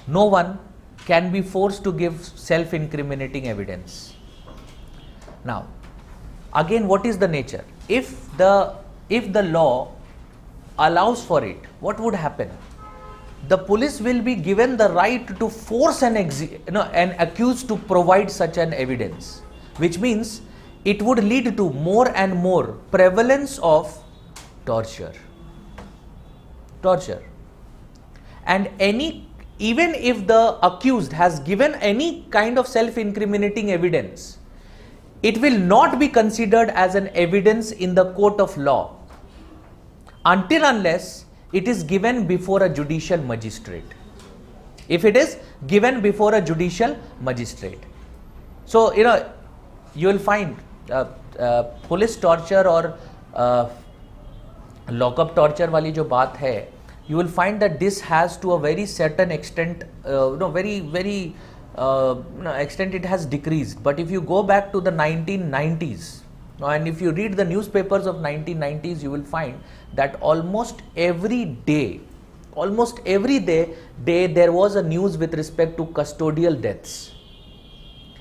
No one can be forced to give self-incriminating evidence. Now, again, what is the nature? If the law allows for it, what would happen? The police will be given the right to force an accused to provide such an evidence, which means it would lead to more and more prevalence of torture. And even if the accused has given any kind of self-incriminating evidence, it will not be considered as an evidence in the court of law until unless it is given before a judicial magistrate. If it is given before a judicial magistrate. So, you will find police torture or lockup torture wali jo baat hai, you will find that this has to a very certain extent, extent it has decreased. But if you go back to the 1990s, And if you read the newspapers of 1990s, you will find that almost every day there was a news with respect to custodial deaths.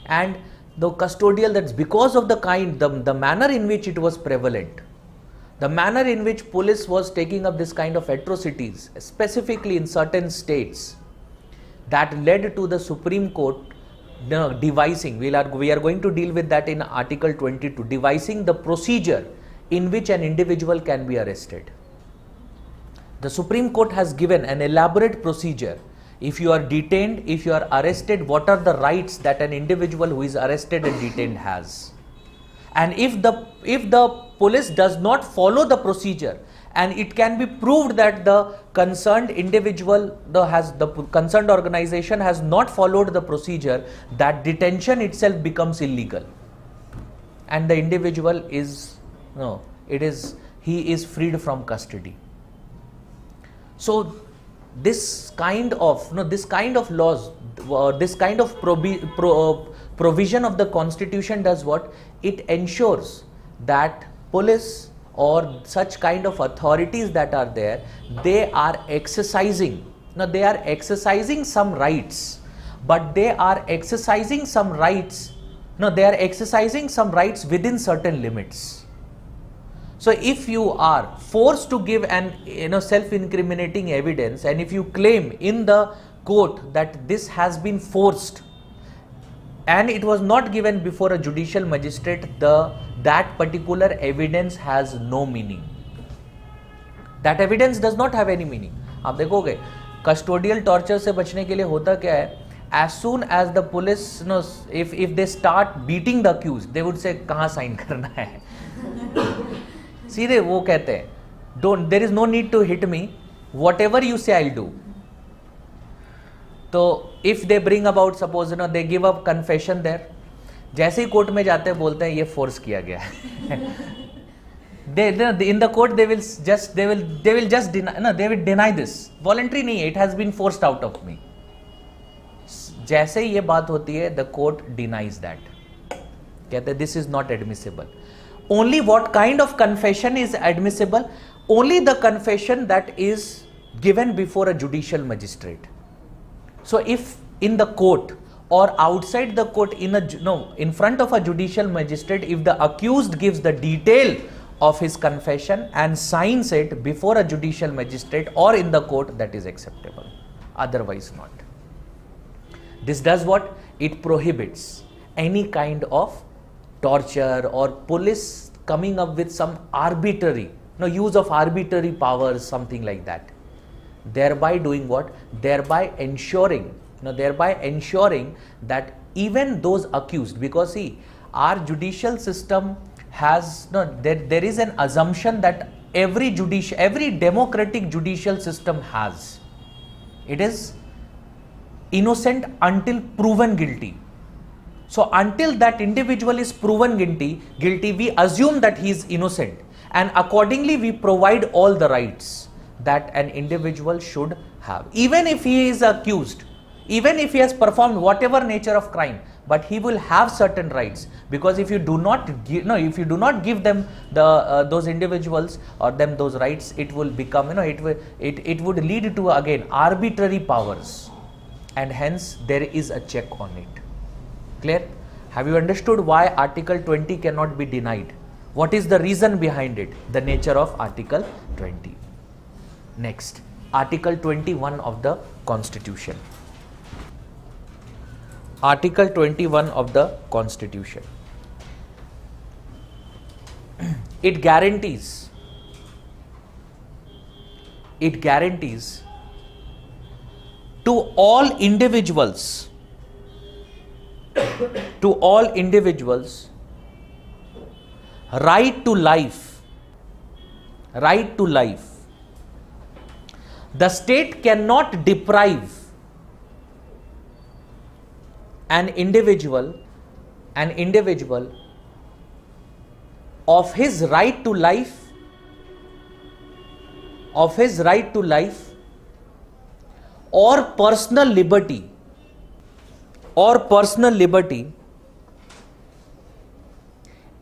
And the custodial deaths, because of the manner in which it was prevalent, the manner in which police was taking up this kind of atrocities, specifically in certain states, that led to the Supreme Court devising, we are going to deal with that in Article 22, devising the procedure in which an individual can be arrested. The Supreme Court has given an elaborate procedure. If you are detained, if you are arrested, what are the rights that an individual who is arrested and detained has? And if the police does not follow the procedure, and it can be proved that the concerned individual, the concerned organization has not followed the procedure, that detention itself becomes illegal, and the individual is he is freed from custody. So this kind of laws, this kind of provision of the Constitution does what? It ensures that police or such kind of authorities that are there, they are exercising some rights, but they are exercising some rights within certain limits. So if you are forced to give an self-incriminating evidence, and if you claim in the court that this has been forced and it was not given before a judicial magistrate, that particular evidence has no meaning. That evidence does not have any meaning. आप देखोगे custodial torture से बचने के लिए होता क्या है? As soon as the police, if they start beating the accused, they would say कहाँ sign करना है? सीधे वो कहते हैं, there is no need to hit me, whatever you say I'll do. तो if they bring about, suppose they give up confession there, जैसे ही court में जाते हैं बोलते हैं ये फोर्स किया गया है. In the court they will just deny this. Voluntary नहीं, it has been forced out of me. जैसे ही ये बात होती है, the court denies that. कहते हैं this is not admissible. Only what kind of confession is admissible? Only the confession that is given before a judicial magistrate. So if in the court or outside the court, in front of a judicial magistrate, if the accused gives the detail of his confession and signs it before a judicial magistrate or in the court, that is acceptable. Otherwise not. This does what? It prohibits any kind of torture or police coming up with some arbitrary, use of arbitrary powers, something like that. Thereby doing what? Thereby ensuring that even those accused, because see, our judicial system has, there is an assumption that every democratic judicial system has. It is innocent until proven guilty. So until that individual is proven guilty, we assume that he is innocent, and accordingly we provide all the rights that an individual should have. Even if he is accused, even if he has performed whatever nature of crime, but he will have certain rights, because if you do not give them those individuals or them those rights, it will become, it would lead to again arbitrary powers, and hence there is a check on it. Clear? Have you understood why Article 20 cannot be denied? What is the reason behind it? The nature of Article 20. Next, Article 21 of the Constitution. Article 21 of the Constitution. It guarantees to all individuals right to life. The state cannot deprive an individual of his right to life, or personal liberty,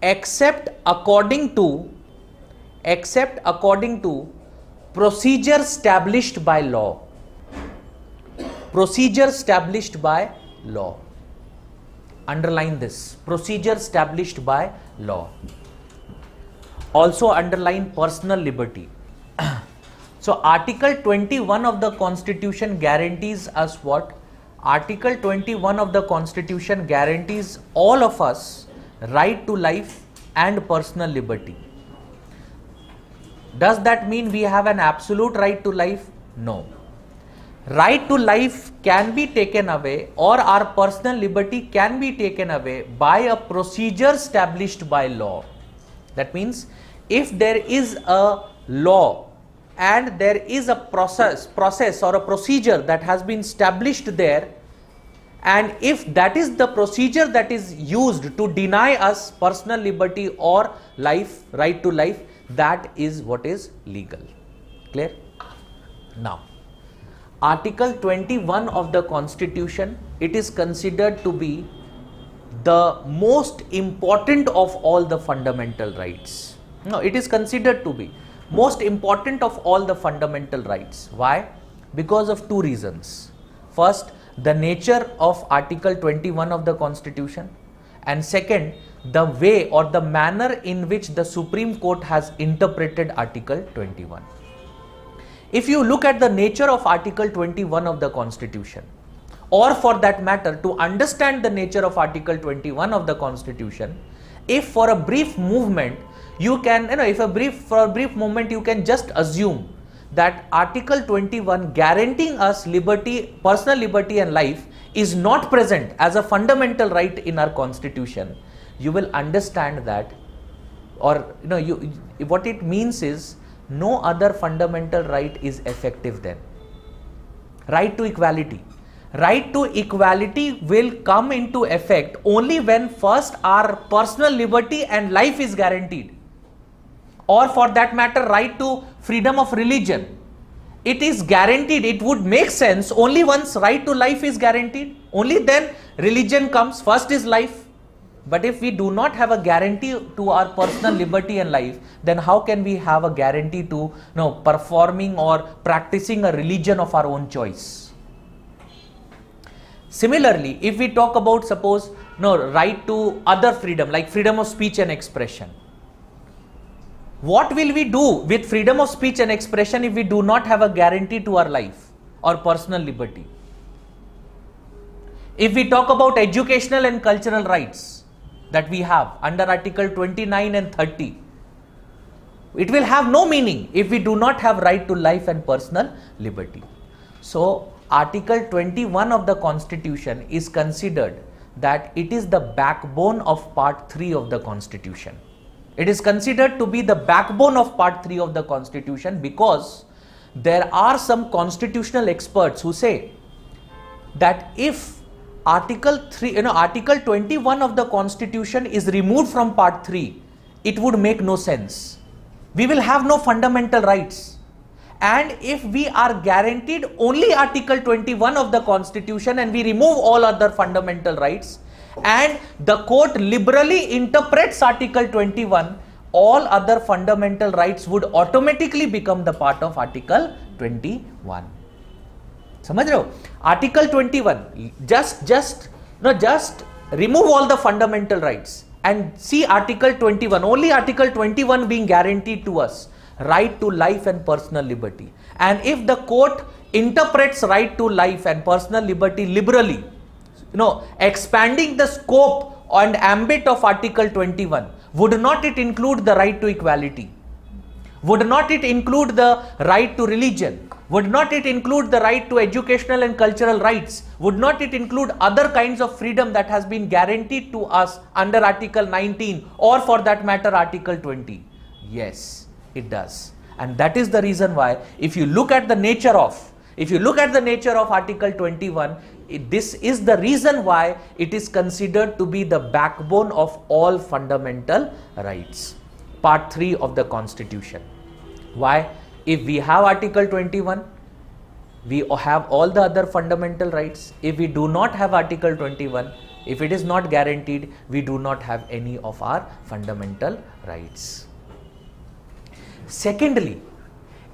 except according to procedure established by law. Procedure established by law. Underline this, procedure established by law. Also underline personal liberty. So Article 21 of the Constitution guarantees us what? Article 21 of the Constitution guarantees all of us right to life and personal liberty. Does that mean we have an absolute right to life? No. Right to life can be taken away, or our personal liberty can be taken away by a procedure established by law. That means if there is a law and there is a process or a procedure that has been established there, and if that is the procedure that is used to deny us personal liberty or life, right to life, that is what is legal. Clear? Now, Article 21 of the Constitution, it is considered to be the most important of all the fundamental rights. No, it is considered to be most important of all the fundamental rights. Why? Because of two reasons. First, the nature of Article 21 of the Constitution, and second, the way or the manner in which the Supreme Court has interpreted Article 21. If you look at the nature of Article 21 of the Constitution, or for that matter, to understand the nature of Article 21 of the Constitution, if for a brief movement you can, for a brief moment you can just assume that Article 21 guaranteeing us liberty, personal liberty and life is not present as a fundamental right in our Constitution, you will understand that, or what it means is no other fundamental right is effective then. Right to equality. Right to equality will come into effect only when first our personal liberty and life is guaranteed, or for that matter right to freedom of religion. It is guaranteed, it would make sense only once right to life is guaranteed, only then religion comes, first is life. But if we do not have a guarantee to our personal liberty and life, then how can we have a guarantee to performing or practicing a religion of our own choice? Similarly, if we talk about suppose right to other freedom like freedom of speech and expression, what will we do with freedom of speech and expression if we do not have a guarantee to our life or personal liberty? If we talk about educational and cultural rights that we have under Article 29 and 30, it will have no meaning if we do not have right to life and personal liberty. So Article 21 of the Constitution is considered that it is the backbone of Part 3 of the Constitution. It is considered to be the backbone of Part 3 of the Constitution because there are some constitutional experts who say that if Article 21 of the Constitution is removed from Part 3, it would make no sense. We will have no fundamental rights. And if we are guaranteed only Article 21 of the Constitution and we remove all other fundamental rights, and the court liberally interprets Article 21, all other fundamental rights would automatically become the part of Article 21. समझ रहे हो? Article 21, just remove all the fundamental rights and see Article 21, only Article 21 being guaranteed to us, right to life and personal liberty. And if the court interprets right to life and personal liberty liberally, expanding the scope and ambit of Article 21, would not it include the right to equality? Would not it include the right to religion? Would not it include the right to educational and cultural rights? Would not it include other kinds of freedom that has been guaranteed to us under Article 19 or for that matter Article 20? Yes, it does. And that is the reason why if you look at the nature of Article 21, this is the reason why it is considered to be the backbone of all fundamental rights. Part 3 of the Constitution. Why? If we have Article 21, we have all the other fundamental rights. If we do not have Article 21, If it is not guaranteed, we do not have any of our fundamental rights. Secondly,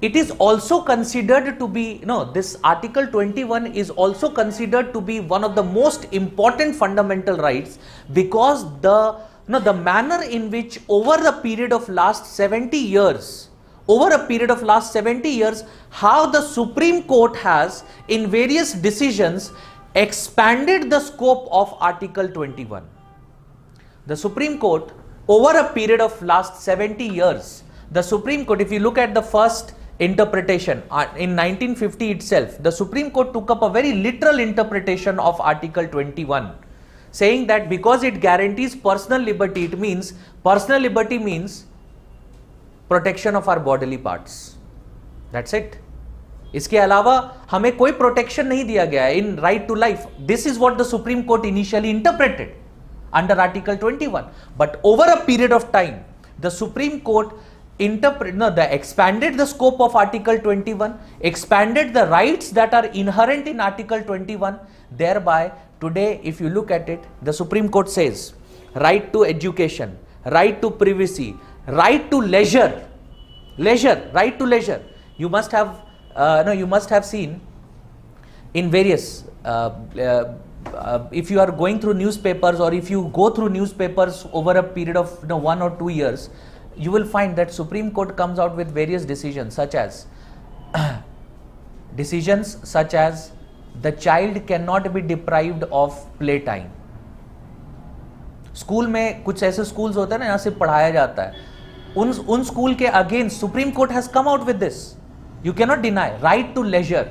it is also considered to be, this Article 21 is also considered to be one of the most important fundamental rights, because the manner in which over the period of last 70 years, how the Supreme Court has in various decisions expanded the scope of Article 21. The Supreme Court, over a period of last 70 years, the Supreme Court, if you look at the first interpretation in 1950 itself, the Supreme Court took up a very literal interpretation of Article 21, saying that because it guarantees personal liberty, it means personal liberty means protection of our bodily parts. That's it. इसके अलावा हमें कोई protection नहीं दिया गया है in right to life. This is what the Supreme Court initially interpreted under Article 21. But over a period of time, the Supreme Court expanded the scope of Article 21, expanded the rights that are inherent in Article 21. Thereby, today, if you look at it, the Supreme Court says right to education, right to privacy, right to leisure, right to leisure. You must have seen in various, if you are going through newspapers, or if you go through newspapers over a period of 1 or 2 years, you will find that Supreme Court comes out with various decisions such as the child cannot be deprived of play time. School में कुछ ऐसे schools होते हैं ना, यहाँ से पढ़ाया जाता है, उन स्कूल के against supreme court has come out with this. You cannot deny right to leisure.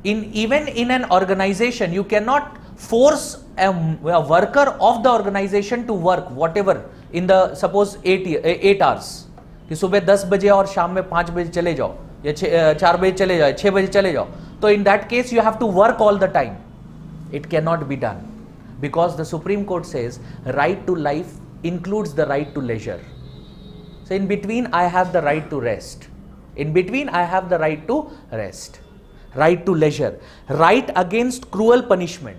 Even in an organization, you cannot force a worker of the organization to work whatever in the suppose 8 hours. कि सुबह 10 बजे और शाम में 5 बजे चले जाओ, या 4 बजे चले जाओ, 6 बजे चले जाओ. तो in that case you have to work all the time. It cannot be done, because the Supreme Court says right to life includes the right to leisure. So in between I have the right to rest. Right to leisure, right against cruel punishment,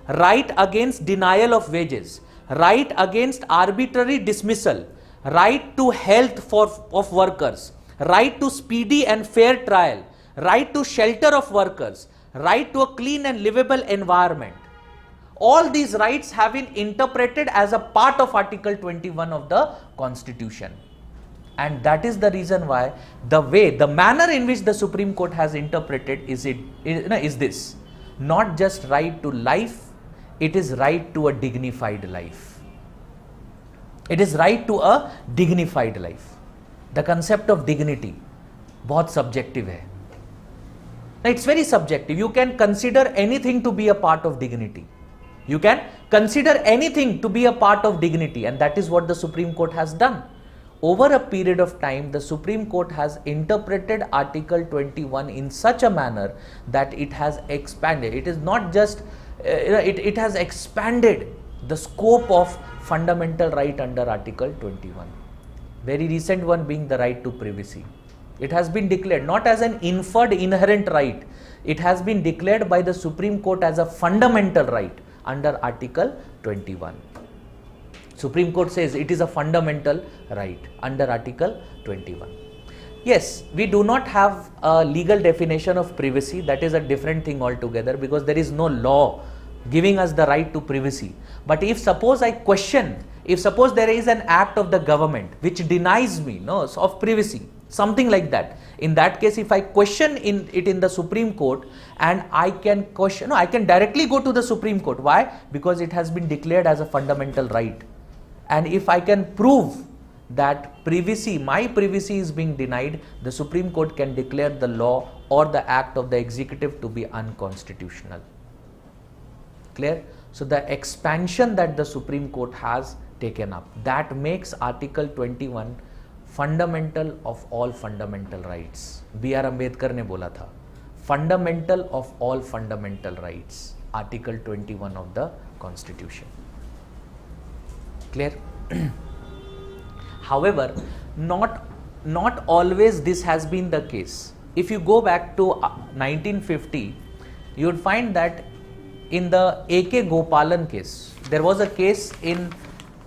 right against denial of wages, right against arbitrary dismissal, right to health of workers, right to speedy and fair trial, right to shelter of workers, right to a clean and livable environment. All these rights have been interpreted as a part of Article 21 of the Constitution. And that is the reason why the manner in which the Supreme Court has interpreted is this: not just right to life, it is right to a dignified life. It is right to a dignified life. The concept of dignity बहुत subjective है. It's very subjective. You can consider anything to be a part of dignity. You can consider anything to be a part of dignity, and that is what the Supreme Court has done. Over a period of time, the Supreme Court has interpreted Article 21 in such a manner that it has expanded. It is not just, it has expanded the scope of fundamental right under Article 21. Very recent one being the right to privacy. It has been declared not as an inferred inherent right. It has been declared by the Supreme Court as a fundamental right under Article 21. Supreme Court says it is a fundamental right under Article 21. Yes, we do not have a legal definition of privacy. That is a different thing altogether, because there is no law giving us the right to privacy. But if suppose I question, if suppose there is an act of the government which denies me of privacy, something like that, in that case, if I question it in the Supreme Court, and I can question, I can directly go to the Supreme Court. Why? Because it has been declared as a fundamental right. And if I can prove that privacy, my privacy is being denied, the Supreme Court can declare the law or the act of the executive to be unconstitutional. Clear? So the expansion that the Supreme Court has taken up, that makes Article 21 fundamental of all fundamental rights. B.R. Ambedkar ने बोला था, fundamental of all fundamental rights, Article 21 of the Constitution. Clear? However, not always this has been the case. If you go back to 1950, you would find that in the A.K. Gopalan case. There was a case in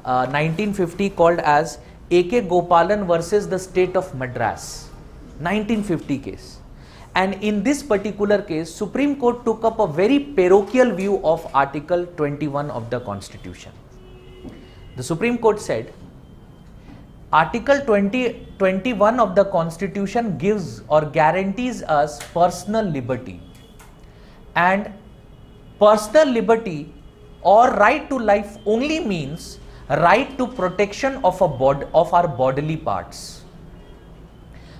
1950 called as A.K. Gopalan versus the state of Madras, 1950 case. And in this particular case, Supreme Court took up a very parochial view of Article 21 of the Constitution. The Supreme Court said, Article 21 of the Constitution gives or guarantees us personal liberty, and personal liberty or right to life only means right to protection of our bodily parts.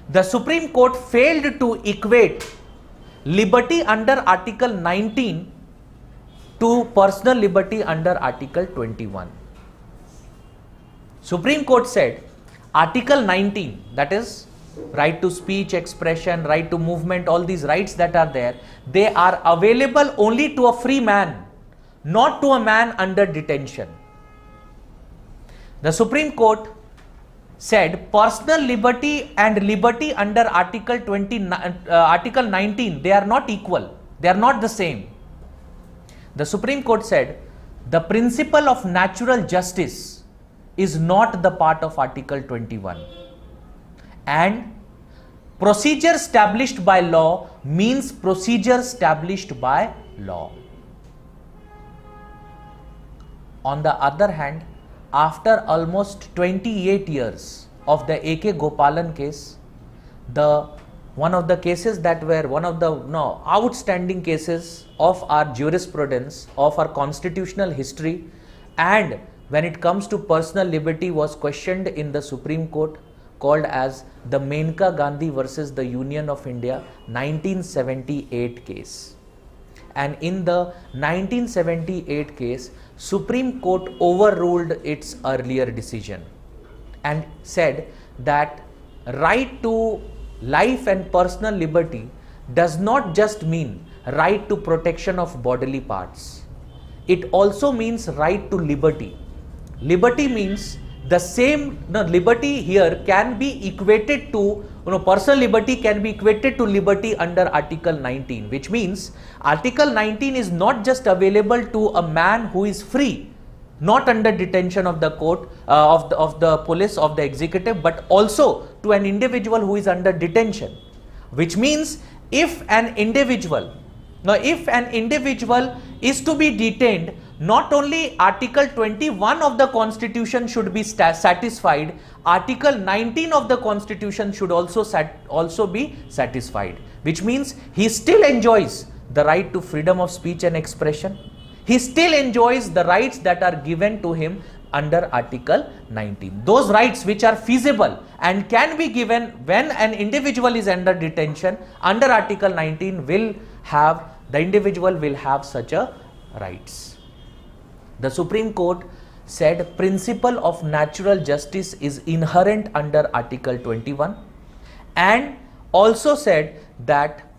The Supreme Court failed to equate liberty under Article 19 to personal liberty under Article 21. Supreme Court said Article 19, that is right to speech, expression, right to movement, all these rights that are there, they are available only to a free man, not to a man under detention. The Supreme Court said personal liberty and liberty under Article 19, they are not equal, they are not the same. The Supreme Court said the principle of natural justice is not the part of Article 21, and procedure established by law means procedure established by law. On the other hand, after almost 28 years of the A.K. Gopalan case, one of the cases that were one of the outstanding cases of our jurisprudence, of our constitutional history, and when it comes to personal liberty, was questioned in the Supreme Court, called as the Menka Gandhi versus the Union of India 1978 case. And in the 1978 case, Supreme Court overruled its earlier decision and said that right to life and personal liberty does not just mean right to protection of bodily parts. It also means right to liberty. Liberty means the same, liberty here can be equated to, personal liberty can be equated to liberty under Article 19, which means Article 19 is not just available to a man who is free, not under detention of the court, of the police, of the executive, but also to an individual who is under detention, which means if an individual is to be detained, not only Article 21 of the Constitution should be satisfied, Article 19 of the Constitution should also be satisfied, which means he still enjoys the right to freedom of speech and expression. He still enjoys the rights that are given to him under Article 19. Those rights which are feasible and can be given when an individual is under detention under Article 19 the individual will have such a rights. The Supreme Court said principle of natural justice is inherent under Article 21, and also said that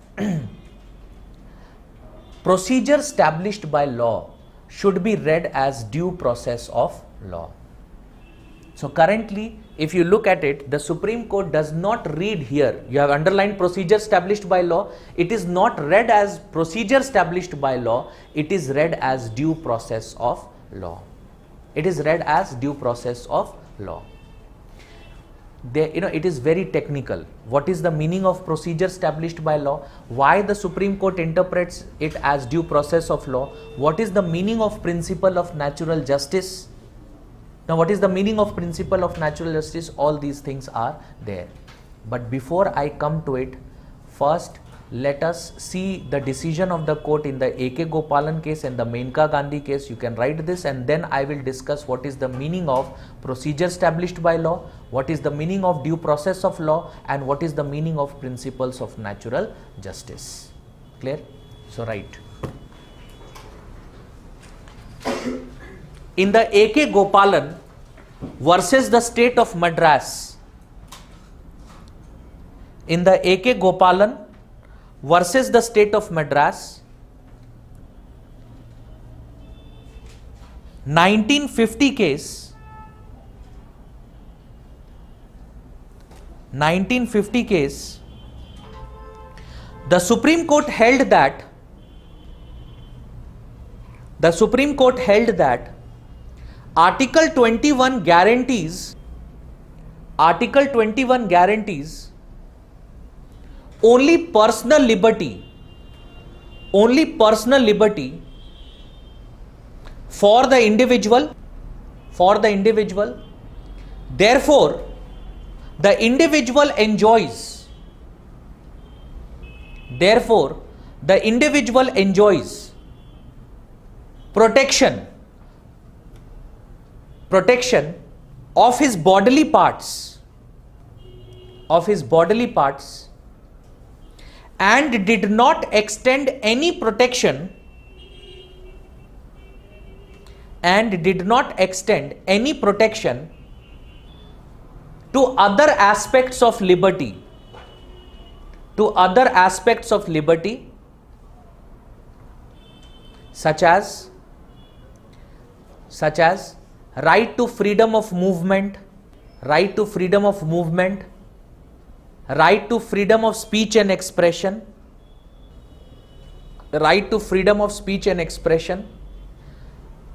procedure established by law should be read as due process of law. So currently, if you look at it, the Supreme Court does not read here. You have underlined procedure established by law. It is not read as procedure established by law. It is read as due process of law. It is read as due process of law. It is very technical. What is the meaning of procedure established by law? Why the Supreme Court interprets it as due process of law? What is the meaning of principle of natural justice? Now, what is the meaning of principle of natural justice? All these things are there. But before I come to it, first let us see the decision of the court in the A.K. Gopalan case and the Menka Gandhi case. You can write this, and then I will discuss what is the meaning of procedure established by law, what is the meaning of due process of law, and what is the meaning of principles of natural justice. Clear? So, write. In the A.K. Gopalan versus the state of Madras, in the A.K. Gopalan versus the state of Madras, 1950 case, 1950 case, the Supreme Court held that The Supreme Court held that Article 21 guarantees only personal liberty for the individual. Therefore, the individual enjoys protection of his bodily parts and did not extend any protection to other aspects of liberty, such as right to freedom of movement, right to freedom of speech and expression.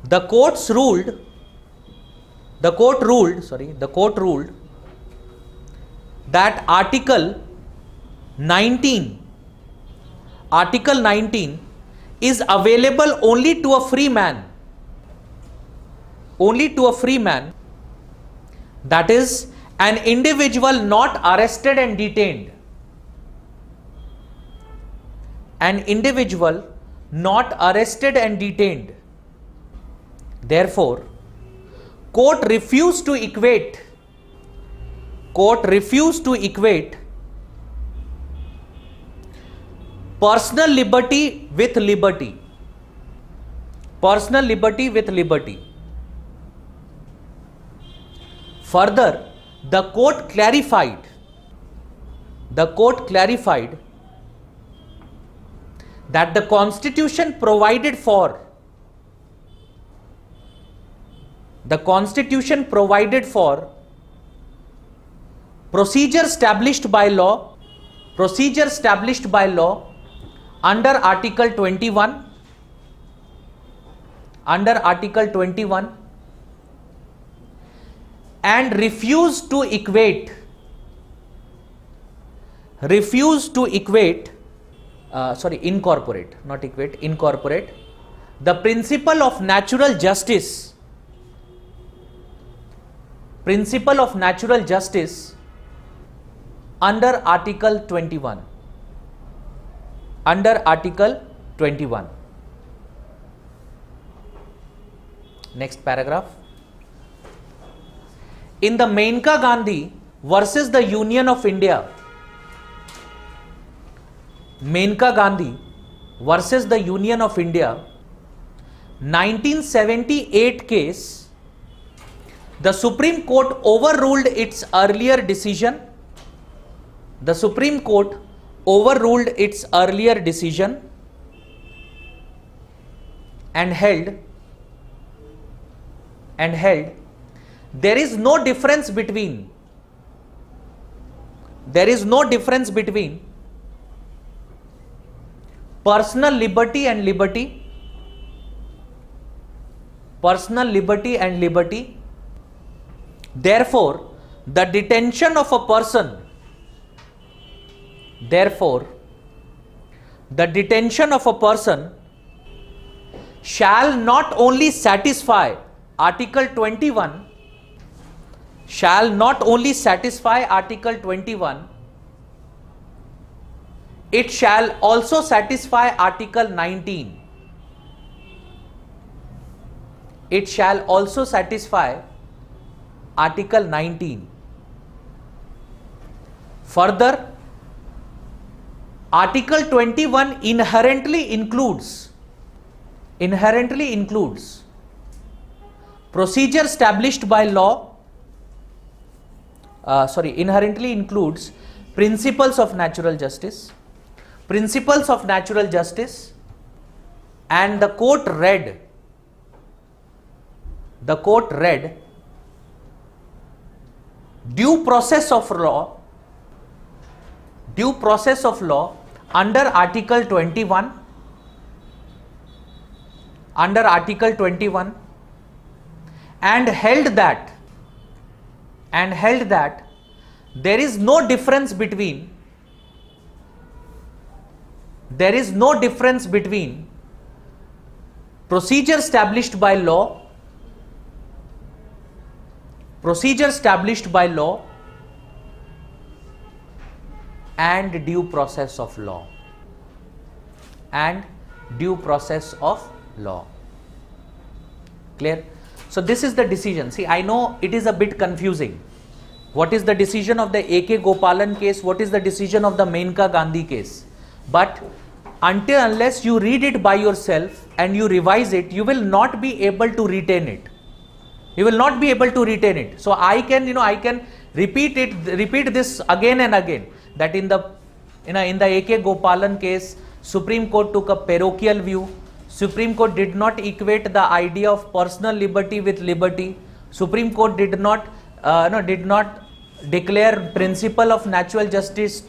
The court ruled that Article 19 is available only to a free man, that is, an individual not arrested and detained. Therefore, court refused to equate personal liberty with liberty. Further, the court clarified that the Constitution provided for procedure established by law under Article 21 and refused to equate incorporate the principle of natural justice under Article 21. Next paragraph. In the Menka Gandhi versus the Union of India, 1978 case, the Supreme Court overruled its earlier decision. And held there is no difference between personal liberty and liberty. Therefore, the detention of a person shall not only satisfy Article 21, it shall also satisfy Article 19. Further, Article 21 inherently includes procedure established by law, inherently includes principles of natural justice, and the court read due process of law under Article 21 under Article 21 and held that there is no difference between procedure established by law and due process of law. Clear? So this is the decision. See, I know it is a bit confusing. What is the decision of the A.K. Gopalan case? What is the decision of the Menka Gandhi case? But unless you read it by yourself and you revise it, you will not be able to retain it. So I can repeat this again and again, that in the A.K. Gopalan case, Supreme Court took a parochial view. Supreme Court did not equate the idea of personal liberty with liberty. Supreme Court did not declare principle of natural justice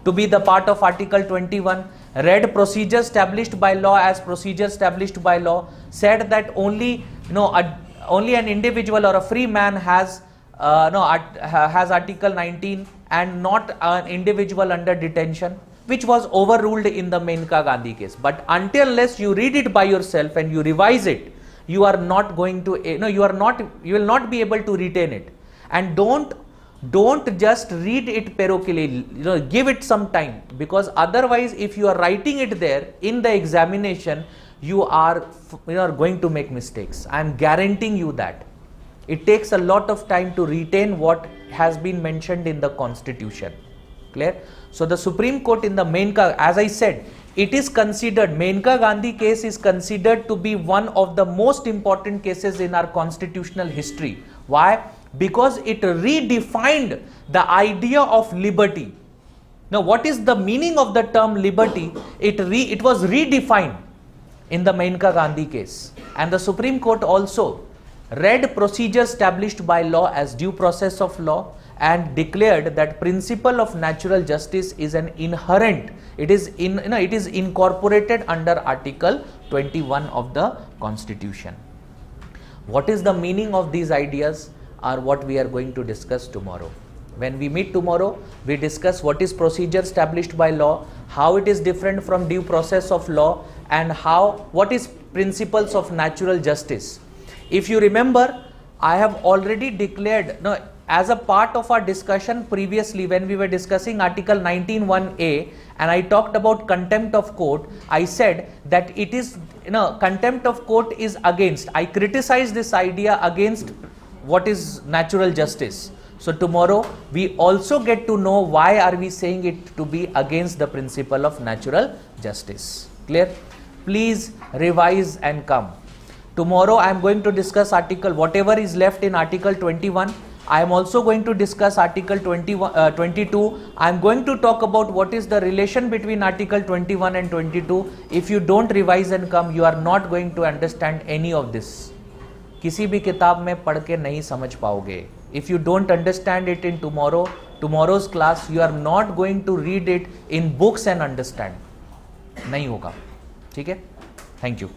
to be the part of Article 21. Read procedure established by law as procedure established by law. Said that only an individual or a free man has Article 19 and not an individual under detention, which was overruled in the Menka Gandhi case. But unless you read it by yourself and you revise it, you will not be able to retain it. And don't just read it parochially, give it some time, because otherwise if you are writing it there in the examination, you are going to make mistakes. I am guaranteeing you that. It takes a lot of time to retain what has been mentioned in the Constitution. Clear? So the Supreme Court in the Menka, as I said, it is considered, Menka Gandhi case is considered to be one of the most important cases in our constitutional history. Why? Because it redefined the idea of liberty. Now, what is the meaning of the term liberty? It was redefined in the Menka Gandhi case. And the Supreme Court also read procedure established by law as due process of law and declared that principle of natural justice is an inherent, it is incorporated under Article 21 of the Constitution. What is the meaning of these ideas are what we are going to discuss tomorrow. When we meet tomorrow, we discuss what is procedure established by law, how it is different from due process of law, and what is principles of natural justice. If you remember, I have already declared, as a part of our discussion previously when we were discussing Article 19(1)(a), and I talked about contempt of court, I said that it is, contempt of court is against, I criticize this idea against what is natural justice. So tomorrow we also get to know why are we saying it to be against the principle of natural justice. Clear? Please revise and come. Tomorrow I am going to discuss whatever is left in Article 21. I am also going to discuss Article 22. I am going to talk about what is the relation between Article 21 and 22. If you don't revise and come, you are not going to understand any of this. किसी भी किताब में पढ़ के नहीं समझ पाओगे. If you don't understand it in tomorrow's class, you are not going to read it in books and understand. नहीं होगा. ठीक है? Thank you.